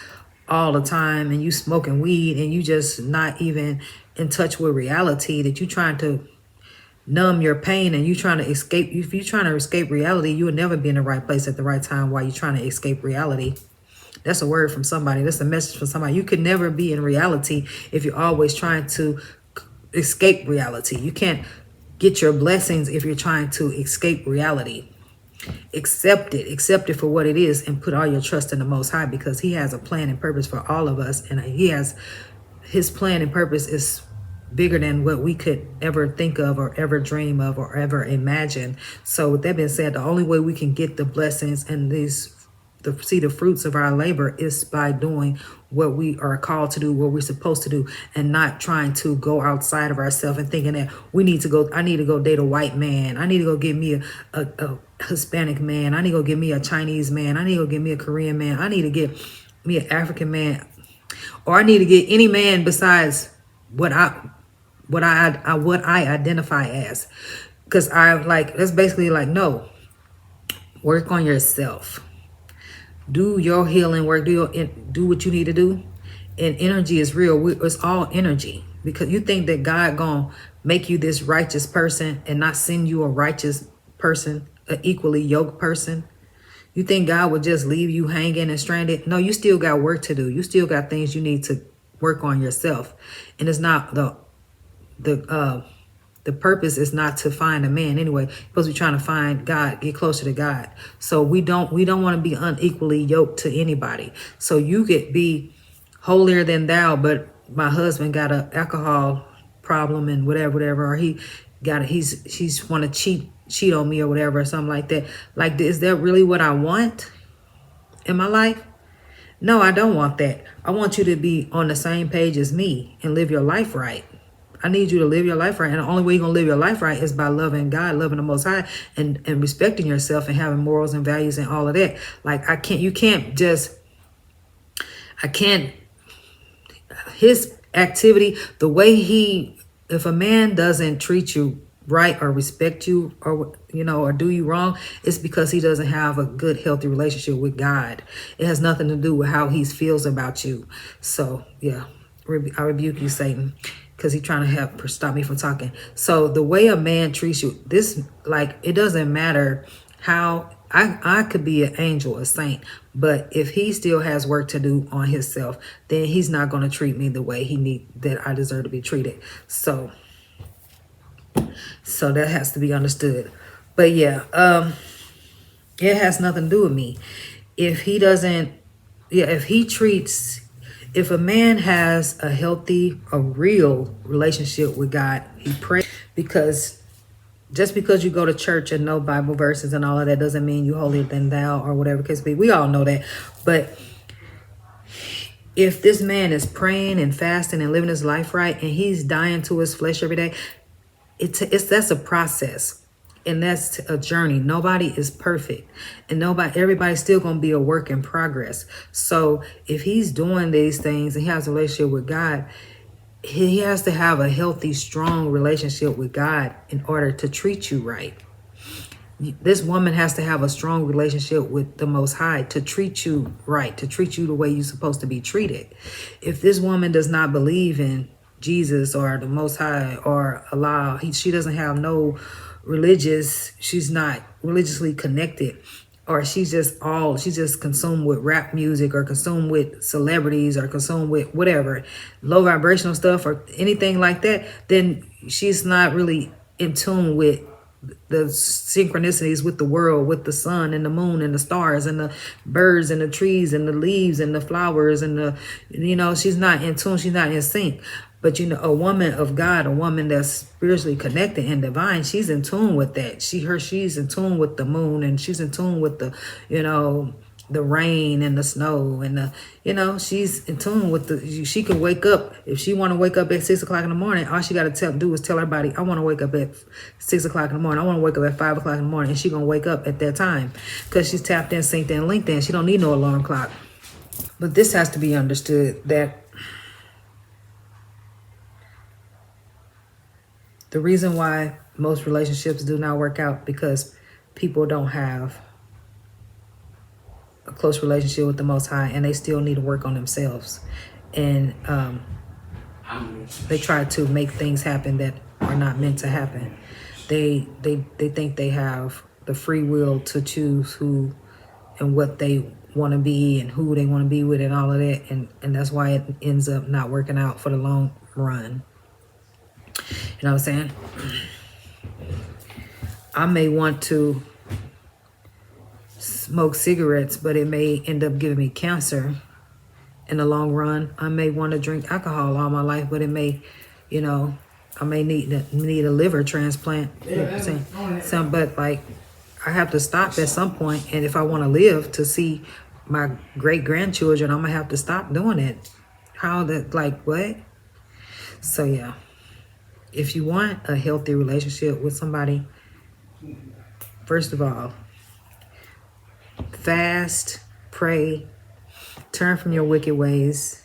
all the time and you smoking weed and you just not even in touch with reality, that you trying to numb your pain and you trying to escape? If you're trying to escape reality, you will never be in the right place at the right time while you're trying to escape reality. That's a word from somebody. That's a message from somebody. You could never be in reality if you're always trying to escape reality. You can't get your blessings if you're trying to escape reality. Accept it for what it is, and put all your trust in the Most High, because he has a plan and purpose for all of us, and his plan and purpose is bigger than what we could ever think of or ever dream of or ever imagine. So with that being said, the only way we can get the blessings and see the fruits of our labor is by doing what we are called to do, what we're supposed to do, and not trying to go outside of ourselves and thinking that I need to go date a white man. I need to go get me a Hispanic man. I need to go get me a Chinese man. I need to go get me a Korean man. I need to get me an African man, or I need to get any man besides what I identify as. Because that's basically like, no, work on yourself. Do your healing work. Do what you need to do. And energy is real. It's all energy. Because you think that God gonna make you this righteous person and not send you a righteous person, an equally yoked person. You think God would just leave you hanging and stranded? No, you still got work to do. You still got things you need to work on yourself. And it's not the purpose is not to find a man anyway. You're supposed to be trying to find God, get closer to God. So we don't want to be unequally yoked to anybody. So you could be holier than thou, but my husband got a alcohol problem and whatever, or he's want to cheat on me or whatever, or something like that. Like, is that really what I want in my life? No, I don't want that. I want you to be on the same page as me and live your life right. I need you to live your life right. And the only way you're going to live your life right is by loving God, loving the Most High, and respecting yourself and having morals and values and all of that. Like, his activity, the way if a man doesn't treat you right or respect you, or or do you wrong, it's because he doesn't have a good, healthy relationship with God. It has nothing to do with how he feels about you. So yeah, I rebuke you, Satan, because he's trying to stop me from talking. So the way a man treats you, it doesn't matter how. I could be an angel, a saint, but if he still has work to do on himself, then he's not going to treat me the way that I deserve to be treated. So that has to be understood. But yeah, it has nothing to do with me. If a man has a real relationship with God, he prays, because just because you go to church and know Bible verses and all of that doesn't mean you holier than thou or whatever it could be. We all know that. But if this man is praying and fasting and living his life right, and he's dying to his flesh every day, that's a process, and that's a journey. Nobody is perfect, and everybody's still going to be a work in progress. So if he's doing these things and he has a relationship with God, he has to have a healthy, strong relationship with God in order to treat you right. This woman has to have a strong relationship with the Most High to treat you right, to treat you the way you're supposed to be treated. If this woman does not believe in Jesus or the Most High or Allah, she doesn't have no she's not religiously connected, or she's just consumed with rap music, or consumed with celebrities, or consumed with whatever, low vibrational stuff or anything like that, then she's not really in tune with the synchronicities with the world, with the sun and the moon and the stars and the birds and the trees and the leaves and the flowers and she's not in tune, she's not in sync. But a woman of God, a woman that's spiritually connected and divine, she's in tune with that. She's in tune with the moon, and she's in tune with the rain and the snow, and she's in tune with she can wake up. If she want to wake up at 6 o'clock in the morning, all she got to do is tell her body, I want to wake up at 6 o'clock in the morning. I want to wake up at 5 o'clock in the morning, and she going to wake up at that time because she's tapped in, synced in, linked in. She don't need no alarm clock. But this has to be understood, that the reason why most relationships do not work out, because people don't have a close relationship with the Most High, and they still need to work on themselves. And they try to make things happen that are not meant to happen. They think they have the free will to choose who and what they want to be and who they want to be with and all of that. And that's why it ends up not working out for the long run. You know what I'm saying? I may want to smoke cigarettes, but it may end up giving me cancer in the long run. I may want to drink alcohol all my life, but it may, I may need a liver transplant. You know what I'm saying? But like, I have to stop at some point, and if I want to live to see my great-grandchildren, I'm gonna have to stop doing it. What? So yeah. If you want a healthy relationship with somebody, first of all, fast, pray, turn from your wicked ways.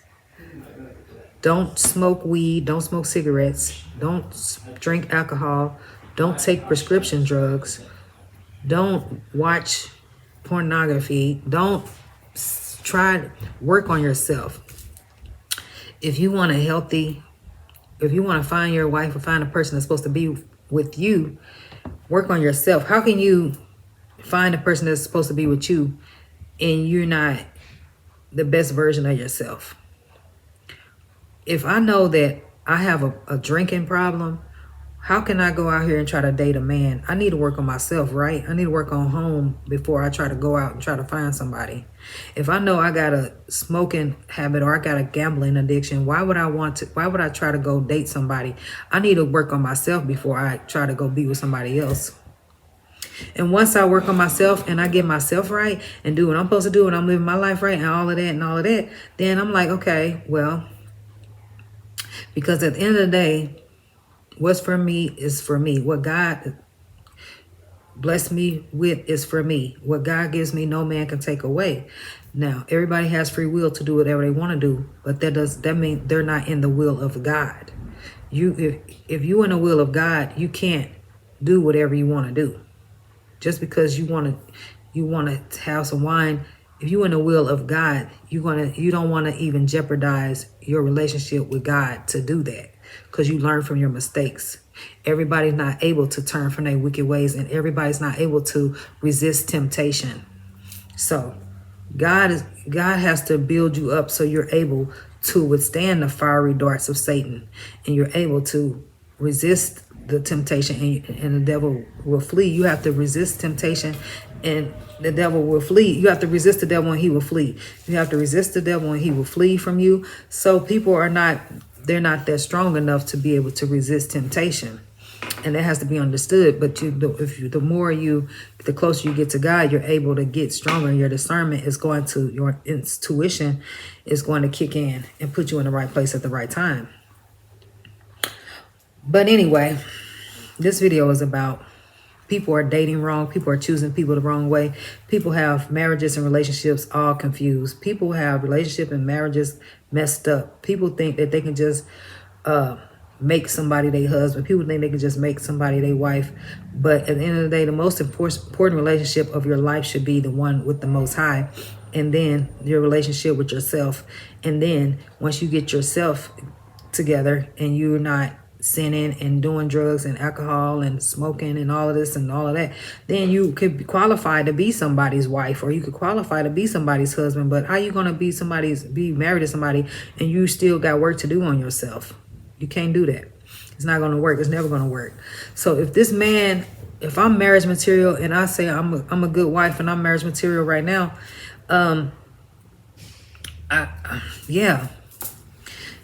Don't smoke weed, don't smoke cigarettes, don't drink alcohol, don't take prescription drugs, don't watch pornography, don't work on yourself. If you want to find your wife or find a person that's supposed to be with you, work on yourself. How can you find a person that's supposed to be with you and you're not the best version of yourself? If I know that I have a drinking problem, How can I go out here and try to date a man? I need to work on myself, right? I need to work on home before I try to go out and try to find somebody. If I know I got a smoking habit or I got a gambling addiction, why would I try to go date somebody? I need to work on myself before I try to go be with somebody else. And once I work on myself and I get myself right and do what I'm supposed to do and I'm living my life right and all of that, then I'm like, okay, well, because at the end of the day, what's for me is for me. What God bless me with is for me. What God gives me, no man can take away. Now, everybody has free will to do whatever they want to do, but that mean they're not in the will of God. If you in the will of God, you can't do whatever you want to do. Just because you want to have some wine, if you in the will of God, you don't want to even jeopardize your relationship with God to do that, because you learn from your mistakes. Everybody's not able to turn from their wicked ways, and everybody's not able to resist temptation. So God has to build you up so you're able to withstand the fiery darts of Satan, and you're able to resist the temptation, and the devil will flee. You have to resist temptation and the devil will flee. You have to resist the devil and he will flee. You have to resist the devil and he will flee from you. So people they're not that strong enough to be able to resist temptation. And that has to be understood. But the closer you get to God, you're able to get stronger. Your discernment is your intuition is going to kick in and put you in the right place at the right time. But anyway, this video is about people are dating wrong. People are choosing people the wrong way. People have marriages and relationships all confused. People have relationships and marriages messed up. People think that they can just make somebody their husband. People think they can just make somebody their wife. But at the end of the day, the most important relationship of your life should be the one with the Most High. And then your relationship with yourself. And then once you get yourself together and you're not sinning and doing drugs and alcohol and smoking and all of this and all of that, then you could qualify to be somebody's wife, or you could qualify to be somebody's husband. But how you gonna be married to somebody and you still got work to do on yourself? You can't do that. It's not gonna work. It's never gonna work. So if I'm marriage material and I say I'm a good wife and I'm marriage material right now, yeah,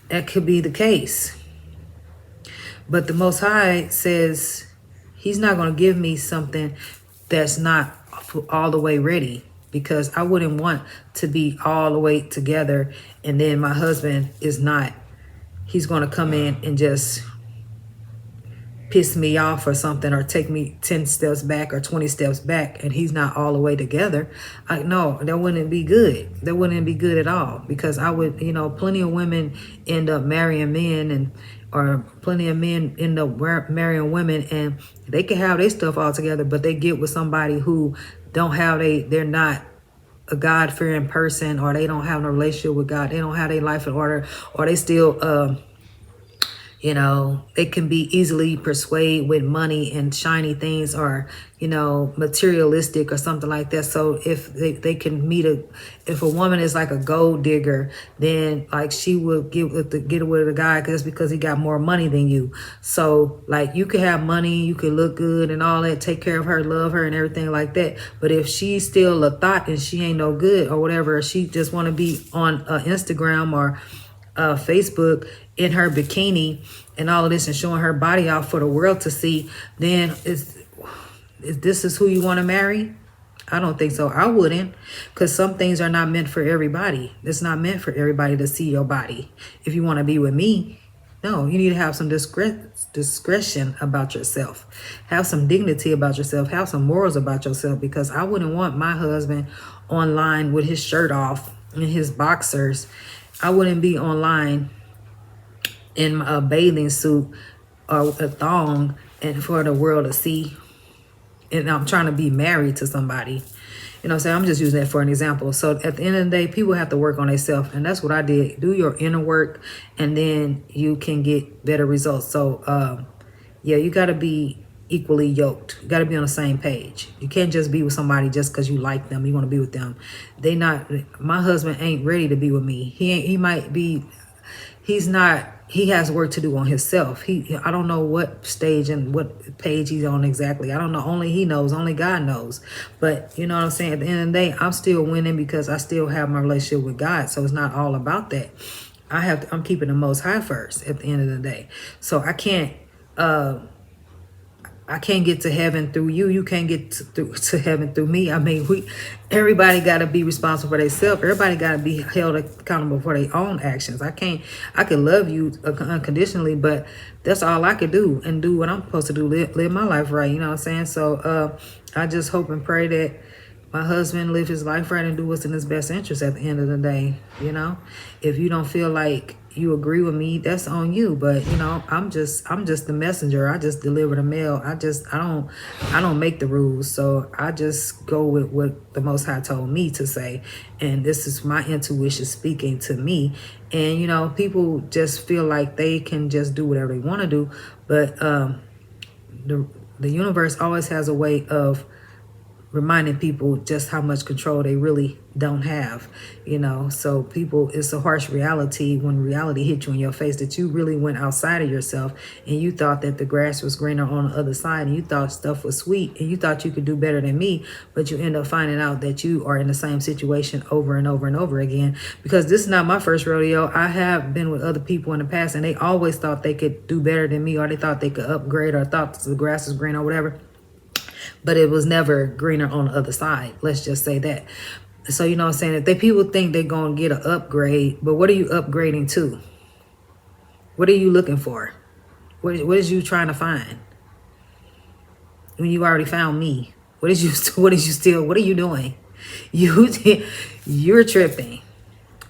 that could be the case. But the Most High says he's not going to give me something that's not all the way ready, because I wouldn't want to be all the way together and then my husband is not. He's going to come in and just piss me off or something, or take me 10 steps back or 20 steps back, and he's not all the way together. No, that wouldn't be good. That wouldn't be good at all, because I would, plenty of women end up marrying men, or plenty of men end up marrying women, and they can have their stuff all together, but they get with somebody who they're not a God-fearing person, or they don't have no relationship with God. They don't have their life in order, or they still, they can be easily persuaded with money and shiny things, or, materialistic or something like that. So if they can if a woman is like a gold digger, then like she will get with a guy just because he got more money than you. So like you could have money, you could look good and all that, take care of her, love her and everything like that. But if she's still a thought and she ain't no good or whatever, she just want to be on Instagram or Facebook in her bikini and all of this and showing her body out for the world to see, then this is who you want to marry? I don't think so. I wouldn't, because some things are not meant for everybody. It's not meant for everybody to see your body. If you want to be with me, no, you need to have some discretion about yourself. Have some dignity about yourself. Have some morals about yourself, because I wouldn't want my husband online with his shirt off and his boxers. I wouldn't be online in a bathing suit or a thong and for the world to see. And I'm trying to be married to somebody. So I'm just using that for an example. So at the end of the day, people have to work on themselves. And that's what I did. Do your inner work, and then you can get better results. So, you got to be equally yoked. You got to be on the same page. You can't just be with somebody just because you like them. You want to be with them. My husband ain't ready to be with me. He's not he has work to do on himself. I don't know what stage and what page he's on exactly. I don't know. Only he knows. Only God knows. But you know what I'm saying? At the end of the day, I'm still winning because I still have my relationship with God. So it's not all about that. I'm keeping the Most High first at the end of the day. So I can't get to heaven through you. You can't get to heaven through me. I mean, everybody got to be responsible for themselves. Everybody got to be held accountable for their own actions. I could love you unconditionally, but that's all I could do and do what I'm supposed to do, live my life right. You know what I'm saying? So I just hope and pray that my husband live his life right and do what's in his best interest at the end of the day. You know, if you don't feel like you agree with me, that's on you. But you know, I'm just the messenger. I just deliver the mail. I don't make the rules. So I just go with what the Most High told me to say, and this is my intuition speaking to me. And you know, people just feel like they can just do whatever they want to do, but the universe always has a way of reminding people just how much control they really don't have, you know. So people, it's a harsh reality when reality hit you in your face that you really went outside of yourself and you thought that the grass was greener on the other side, and you thought stuff was sweet, and you thought you could do better than me, but you end up finding out that you are in the same situation over and over and over again. Because this is not my first rodeo. I have been with other people in the past, and they always thought they could do better than me, or they thought they could upgrade, or thought the grass was green or whatever, but it was never greener on the other side. Let's just say that. So, you know what I'm saying? If people think they're going to get an upgrade, but what are you upgrading to? What are you looking for? What is you trying to find? When you already found me, what are you doing? You're tripping.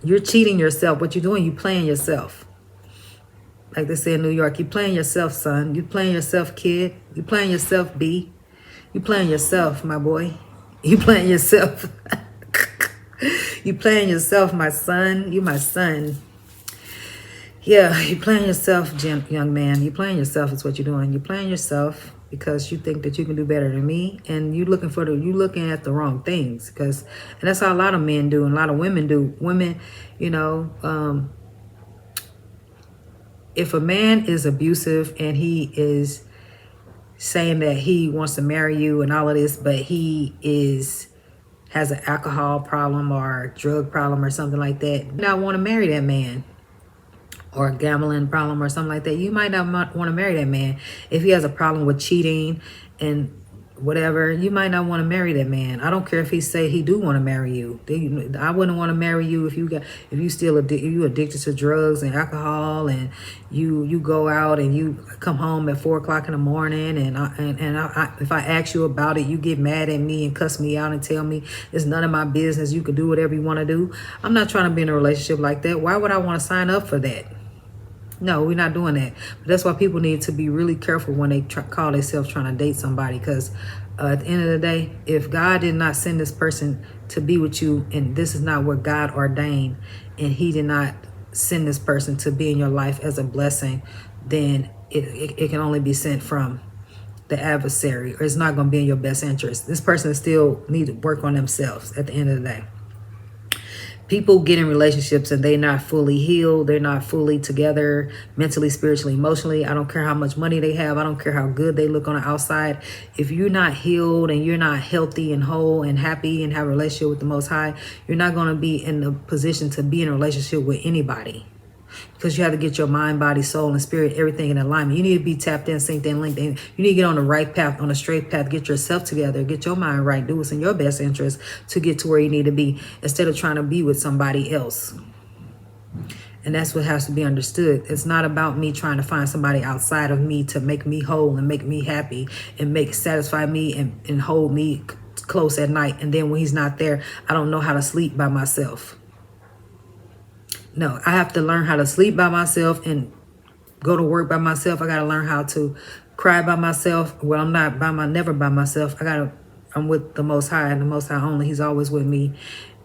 You're cheating yourself. What you're doing, you playing yourself. Like they say in New York, you playing yourself, son. You playing yourself, kid. You playing yourself, B. You playing yourself, my boy. You playing yourself. You playing yourself, my son. You my son. Yeah, you playing yourself, young man. You playing yourself is what you're doing. You playing yourself because you think that you can do better than me, and you looking at the wrong things. And that's how a lot of men do, and a lot of women do. Women, you know, if a man is abusive and he is saying that he wants to marry you and all of this, but he has an alcohol problem or drug problem or something like that, you not want to marry that man. Or a gambling problem or something like that, you might not want to marry that man. If he has a problem with cheating and whatever, you might not want to marry that man. I don't care if he say he do want to marry you. I wouldn't want to marry you if you addicted to drugs and alcohol, and you go out and you come home at 4 o'clock in the morning, and if I ask you about it, you get mad at me and cuss me out and tell me it's none of my business. You can do whatever you want to do. I'm not trying to be in a relationship like that. Why would I want to sign up for that? No, we're not doing that. But that's why people need to be really careful when they call themselves trying to date somebody. Because at the end of the day, if God did not send this person to be with you, and this is not what God ordained, and he did not send this person to be in your life as a blessing, then it can only be sent from the adversary, or it's not going to be in your best interest. This person still need to work on themselves at the end of the day. People get in relationships and they're not fully healed. They're not fully together mentally, spiritually, emotionally. I don't care how much money they have. I don't care how good they look on the outside. If you're not healed and you're not healthy and whole and happy and have a relationship with the Most High, you're not going to be in the position to be in a relationship with anybody. Because you have to get your mind, body, soul, and spirit, everything in alignment. You need to be tapped in, synced in, linked in. You need to get on the right path, on the straight path. Get yourself together. Get your mind right. Do what's in your best interest to get to where you need to be, instead of trying to be with somebody else. And that's what has to be understood. It's not about me trying to find somebody outside of me to make me whole and make me happy and satisfy me and hold me close at night. And then when he's not there, I don't know how to sleep by myself. No, I have to learn how to sleep by myself and go to work by myself. I got to learn how to cry by myself. Well, I'm not never by myself. I'm with the Most High, and the Most High only. He's always with me.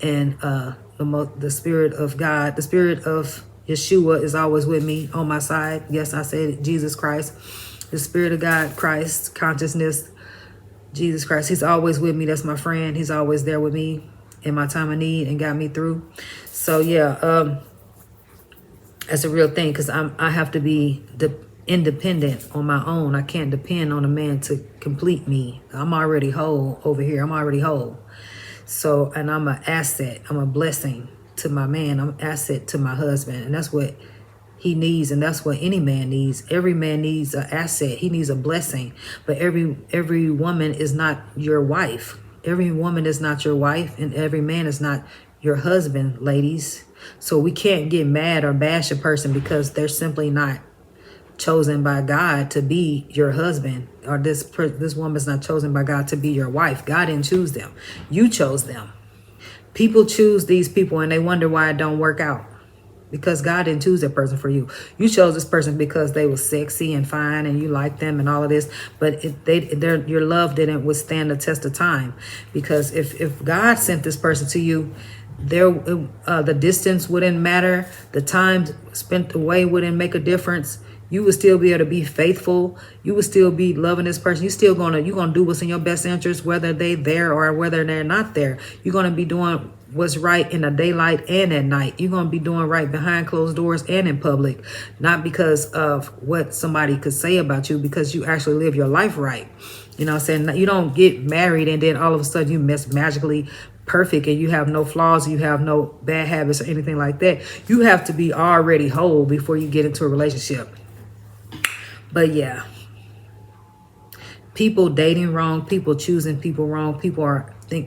And the Spirit of God, the Spirit of Yeshua is always with me, on my side. Yes, I said Jesus Christ. The Spirit of God, Christ, consciousness, Jesus Christ. He's always with me. That's my friend. He's always there with me in my time of need and got me through. So, yeah, That's a real thing, because I have to be independent on my own. I can't depend on a man to complete me. I'm already whole over here. I'm already whole. So, and I'm an asset. I'm a blessing to my man. I'm an asset to my husband. And that's what he needs, and that's what any man needs. Every man needs an asset. He needs a blessing. But every woman is not your wife. Every woman is not your wife, and every man is not your husband, ladies. So we can't get mad or bash a person because they're simply not chosen by God to be your husband, or this woman's not chosen by God to be your wife. God didn't choose them. You chose them. People choose these people and they wonder why it don't work out. Because God didn't choose that person for you. You chose this person because they were sexy and fine and you liked them and all of this. But your love didn't withstand the test of time. Because if God sent this person to you, the distance wouldn't matter. The time spent away wouldn't make a difference. You would still be able to be faithful. You would still be loving this person. You're gonna do what's in your best interest, whether they're there or whether they're not there. You're gonna be doing what's right in the daylight and at night. You're gonna be doing right behind closed doors and in public, not because of what somebody could say about you, because you actually live your life right. You know what I'm saying? You don't get married and then all of a sudden you magically perfect and you have no flaws, you have no bad habits or anything like that. You have to be already whole before you get into a relationship. But yeah, people dating wrong, people choosing people wrong, people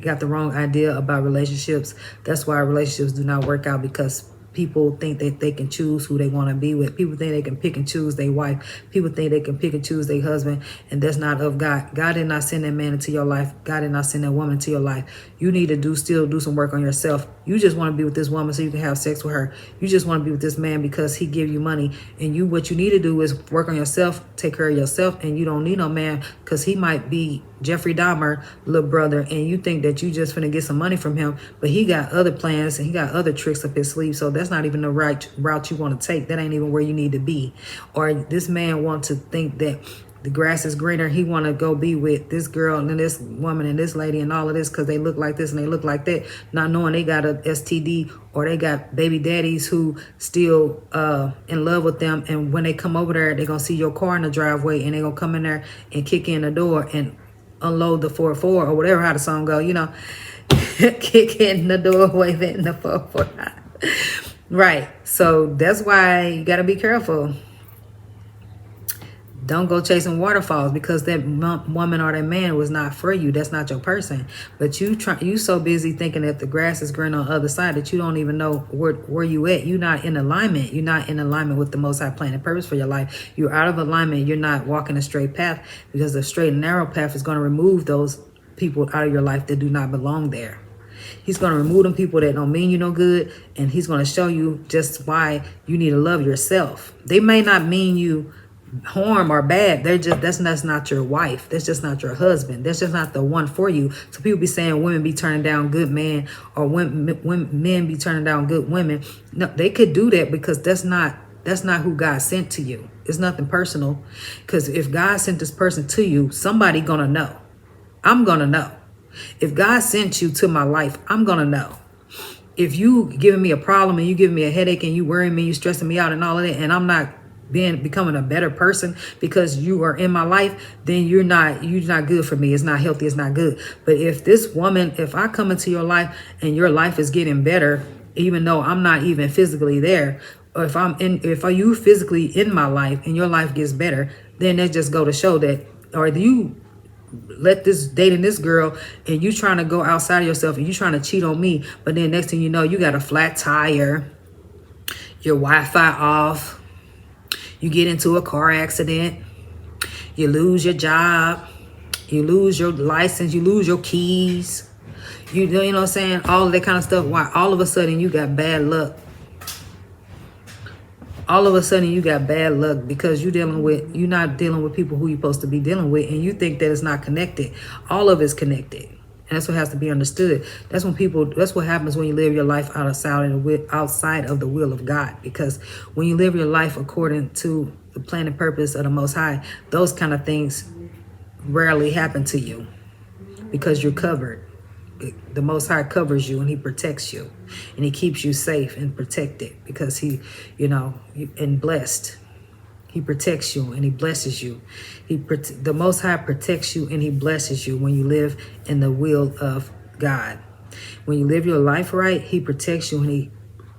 got the wrong idea about relationships. That's why relationships do not work out, because people think that they can choose who they want to be with. People think they can pick and choose their wife. People think they can pick and choose their husband, and that's not of God. God did not send that man into your life. God did not send that woman into your life. You need to still do some work on yourself. You just want to be with this woman so you can have sex with her. You just want to be with this man because he give you money. And what you need to do is work on yourself, take care of yourself, and you don't need no man, because he might be Jeffrey Dahmer, little brother, and you think that you just finna get some money from him, but he got other plans and he got other tricks up his sleeve. So that's not even the right route you want to take. That ain't even where you need to be. Or this man want to think that the grass is greener. He want to go be with this girl and this woman and this lady and all of this because they look like this and they look like that, not knowing they got a STD, or they got baby daddies who still in love with them. And when they come over there, they're going to see your car in the driveway and they're going to come in there and kick in the door and unload the 4-4 or whatever, how the song go, kick in the doorway, then the 4-4. Right. So that's why you got to be careful. Don't go chasing waterfalls because that woman or that man was not for you. That's not your person. But you so busy thinking that the grass is green on the other side that you don't even know where you at. You're not in alignment. You're not in alignment with the Most High plan and purpose for your life. You're out of alignment. You're not walking a straight path, because the straight and narrow path is going to remove those people out of your life that do not belong there. He's going to remove them people that don't mean you no good, and he's going to show you just why you need to love yourself. They may not mean you harm or bad. That's not your wife. That's just not your husband. That's just not the one for you. So people be saying women be turning down good men, or men be turning down good women. No, they could do that because that's not who God sent to you. It's nothing personal, because if God sent this person to you, somebody gonna know. I'm gonna know. If God sent you to my life, I'm gonna know. If you giving me a problem and you giving me a headache and you worrying me, you stressing me out and all of that, and I'm not becoming a better person because you are in my life, then you're not good for me. It's not healthy. It's not good. But if I come into your life and your life is getting better, even though I'm not even physically there, or if you physically in my life and your life gets better, then that just go to show that, or you dating this girl and you trying to go outside of yourself and you trying to cheat on me, but then next thing you know, you got a flat tire, your Wi-Fi off, you get into a car accident, you lose your job, you lose your license, you lose your keys, you know what I'm saying? All of that kind of stuff. Why all of a sudden you got bad luck? All of a sudden you got bad luck because you're not dealing with people who you're supposed to be dealing with, and you think that it's not connected. All of it's connected. And that's what has to be understood. That's what happens when you live your life outside of the will of God. Because when you live your life according to the plan and purpose of the Most High, those kind of things rarely happen to you because you're covered. the Most High covers you and he protects you and he keeps you safe and protected because he, and blessed. He protects you and he blesses you. The Most High protects you and he blesses you when you live in the will of God. When you live your life right, he protects you and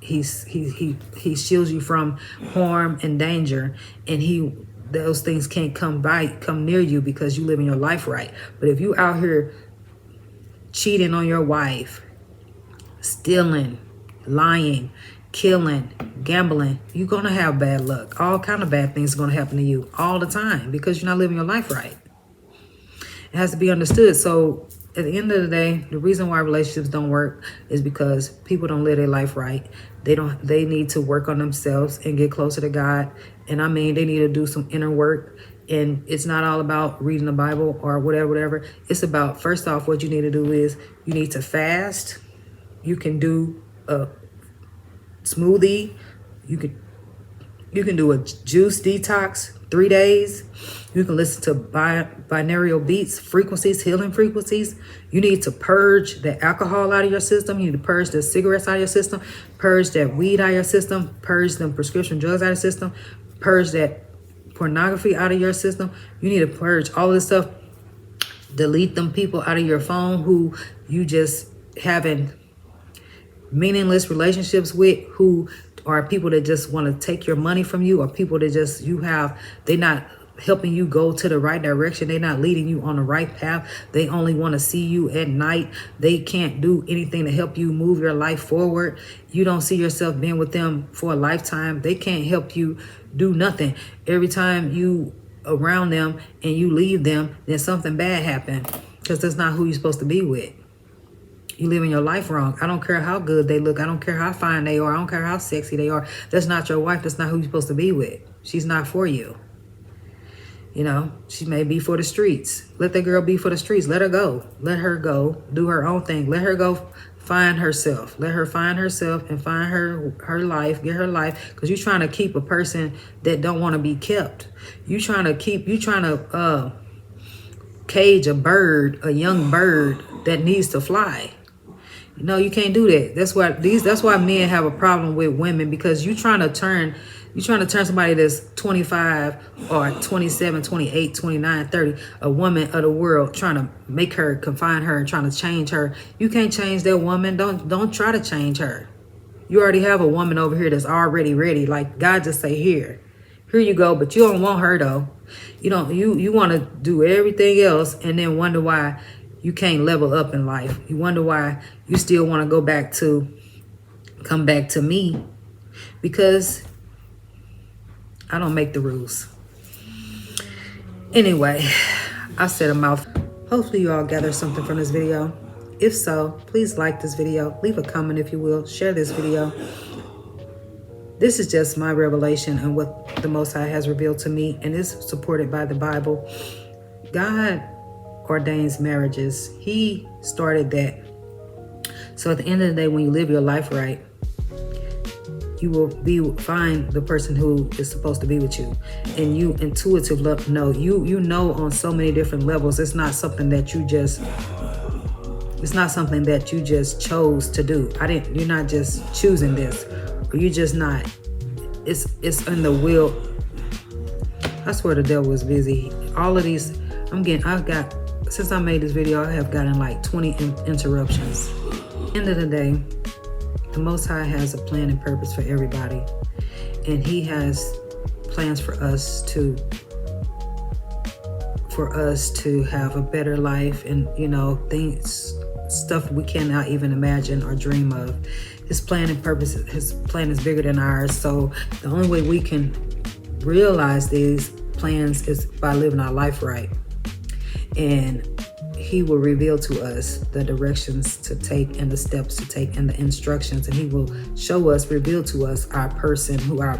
he shields you from harm and danger, and those things can't come near you because you live in your life right. But if you out here cheating on your wife, stealing, lying, killing, gambling, you're gonna have bad luck. All kind of bad things are gonna happen to you all the time because you're not living your life right. It has to be understood. So at the end of the day, the reason why relationships don't work is because people don't live their life right. They need to work on themselves and get closer to God. And I mean, they need to do some inner work. And it's not all about reading the Bible or whatever. It's about, first off, what you need to do is you need to fast. You can do a smoothie. You can do a juice detox, 3 days. You can listen to binaural beats, frequencies, healing frequencies. You need to purge the alcohol out of your system. You need to purge the cigarettes out of your system. Purge that weed out of your system. Purge them prescription drugs out of your system. Purge that pornography out of your system. You need to purge all of this stuff. Delete them people out of your phone who you just having meaningless relationships with, who are people that just want to take your money from you, or people that they're not helping you go to the right direction. They're not leading you on the right path. They only want to see you at night. They can't do anything to help you move your life forward. You don't see yourself being with them for a lifetime. They can't help you do nothing. Every time you around them and you leave them, then something bad happened, because that's not who you're supposed to be with. You living your life wrong. I don't care how good they look. I don't care how fine they are. I don't care how sexy they are. That's not your wife. That's not who you're supposed to be with. She's not for you. She may be for the streets. Let that girl be for the streets. Let her go. Let her go do her own thing. Let her go find herself. Let her find herself and find her life, get her life. Because you're trying to keep a person that don't want to be kept. You trying to cage a young bird that needs to fly. You can't do that. That's why men have a problem with women, because you're trying to turn somebody that's 25 or 27, 28, 29, 30, a woman of the world, trying to make her, confine her, and trying to change her. You can't change that woman. Don't try to change her. You already have a woman over here that's already ready. Like God just say, here you go, but you don't want her though. You want to do everything else and then wonder why you can't level up in life. You wonder why you still want to come back to me, because I don't make the rules. Anyway, I said a mouth. Hopefully you all gather something from this video. If so, please like this video. Leave a comment if you will. Share this video. This is just my revelation and what the Most High has revealed to me, and is supported by the Bible. God ordains marriages. He started that. So at the end of the day, when you live your life right, you will find the person who is supposed to be with you, and you intuitively know. You know on so many different levels. It's not something that you just chose to do. You're not just choosing this, or you just not. It's in the will. I swear the devil is busy. All of these, since I made this video, I have gotten like 20 interruptions. End of the day, the Most High has a plan and purpose for everybody, and He has plans for us to have a better life, and stuff we cannot even imagine or dream of. His plan and purpose, His plan is bigger than ours. So the only way we can realize these plans is by living our life right, and He will reveal to us the directions to take and the steps to take and the instructions, and He will reveal to us our person, who our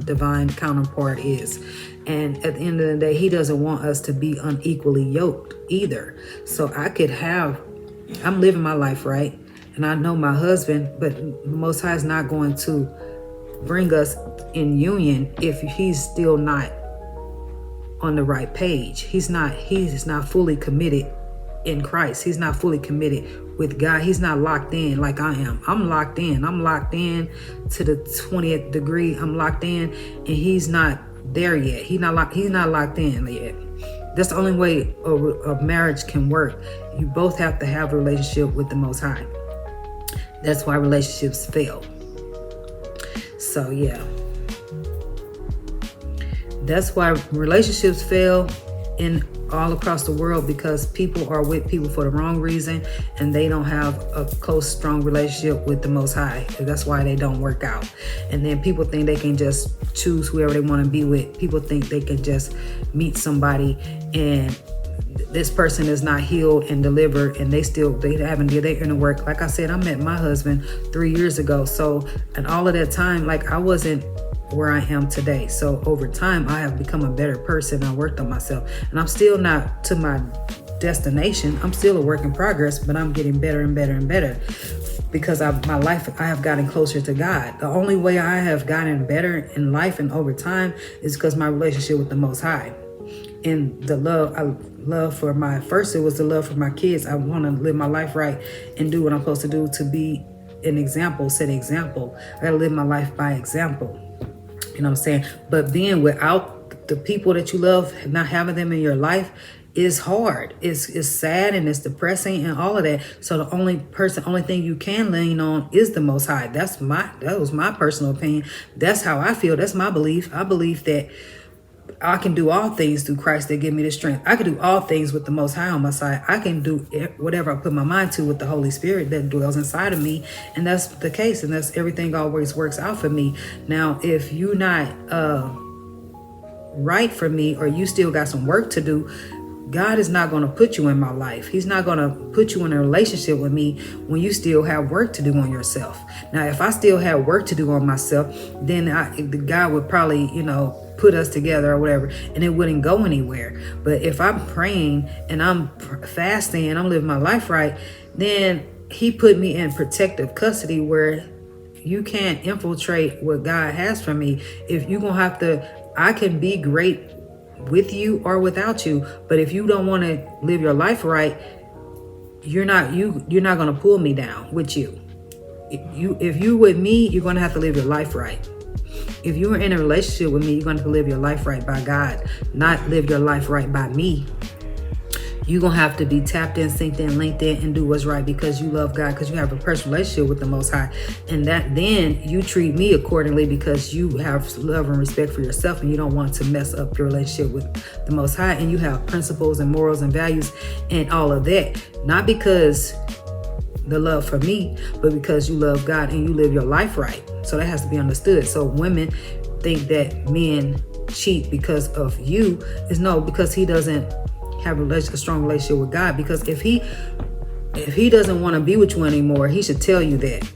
divine counterpart is. And at the end of the day, He doesn't want us to be unequally yoked either. So I'm living my life right, and I know my husband, but the Most High is not going to bring us in union if He's still not on the right page. He's not fully committed in Christ. He's not fully committed with God. He's not locked in like I am. I'm locked in. I'm locked in to the 20th degree. I'm locked in, and he's not there yet. He's not locked in yet. That's the only way a marriage can work. You both have to have a relationship with the Most High. That's why relationships fail. So yeah. That's why relationships fail in all across the world, because people are with people for the wrong reason, and they don't have a close, strong relationship with the Most High. That's why they don't work out. And then people think they can just choose whoever they want to be with. People think they can just meet somebody and this person is not healed and delivered, and they haven't did their inner work. Like I said, I met my husband 3 years ago. So, and all of that time, like, I wasn't where I am today. So over time, I have become a better person. I worked on myself, and I'm still not to my destination. I'm still a work in progress, but I'm getting better and better and better, because I have gotten closer to God. The only way I have gotten better in life and over time is because my relationship with the Most High. And the love, it was the love for my kids. I want to live my life right and do what I'm supposed to do to be an example, set an example. I gotta live my life by example. You know what I'm saying? But being without the people that you love, not having them in your life, is hard. It's sad and it's depressing and all of that. So the only thing you can lean on is the Most High. That was my personal opinion. That's how I feel. That's my belief. I believe that I can do all things through Christ that give me the strength. I can do all things with the Most High on my side. I can do whatever I put my mind to with the Holy Spirit that dwells inside of me. And that's the case. And that's everything always works out for me. Now, if you're not right for me, or you still got some work to do, God is not going to put you in my life. He's not going to put you in a relationship with me when you still have work to do on yourself. Now, if I still have work to do on myself, then God would probably, put us together or whatever, and it wouldn't go anywhere. But if I'm praying and I'm fasting and I'm living my life right, then he put me in protective custody where you can't infiltrate what God has for me. If you're going to have to, I can be great with you or without you, but if you don't want to live your life right, you're not going to pull me down with you. If you with me, you're going to have to live your life right. If you're in a relationship with me, you're going to live your life right by God, not live your life right by me. You're going to have to be tapped in, synced in, linked in, and do what's right because you love God, because you have a personal relationship with the Most High. And that then you treat me accordingly because you have love and respect for yourself, and you don't want to mess up your relationship with the Most High. And you have principles and morals and values and all of that. Not because the love for me, but because you love God and you live your life right. So that has to be understood. So women think that men cheat because of you. Is no, because he doesn't have a strong relationship with God. Because if he doesn't want to be with you anymore, he should tell you that.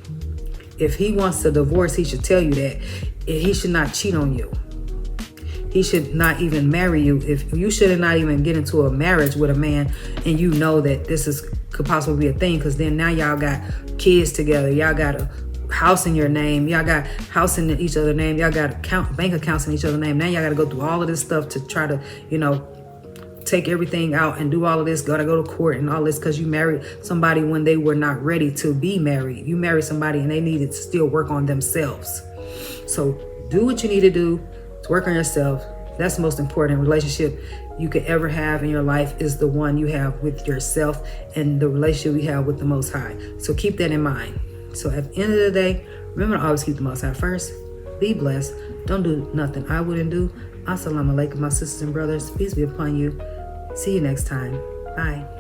If he wants to divorce, he should tell you that. He should not cheat on you. He should not even marry you. If you should not even get into a marriage with a man and you know that this could possibly be a thing, because then now y'all got kids together, y'all got a house in your name, y'all got house in each other's name, y'all got bank accounts in each other's name. Now y'all got to go through all of this stuff to try to, take everything out and do all of this, gotta go to court and all this, because you married somebody when they were not ready to be married. You married somebody and they needed to still work on themselves. So do what you need to do to work on yourself. That's the most important relationship you could ever have in your life, is the one you have with yourself and the relationship you have with the Most High. So keep that in mind. So at the end of the day, remember to always keep the Most High first. Be blessed. Don't do nothing I wouldn't do. Assalamu alaikum, my sisters and brothers. Peace be upon you. See you next time. Bye.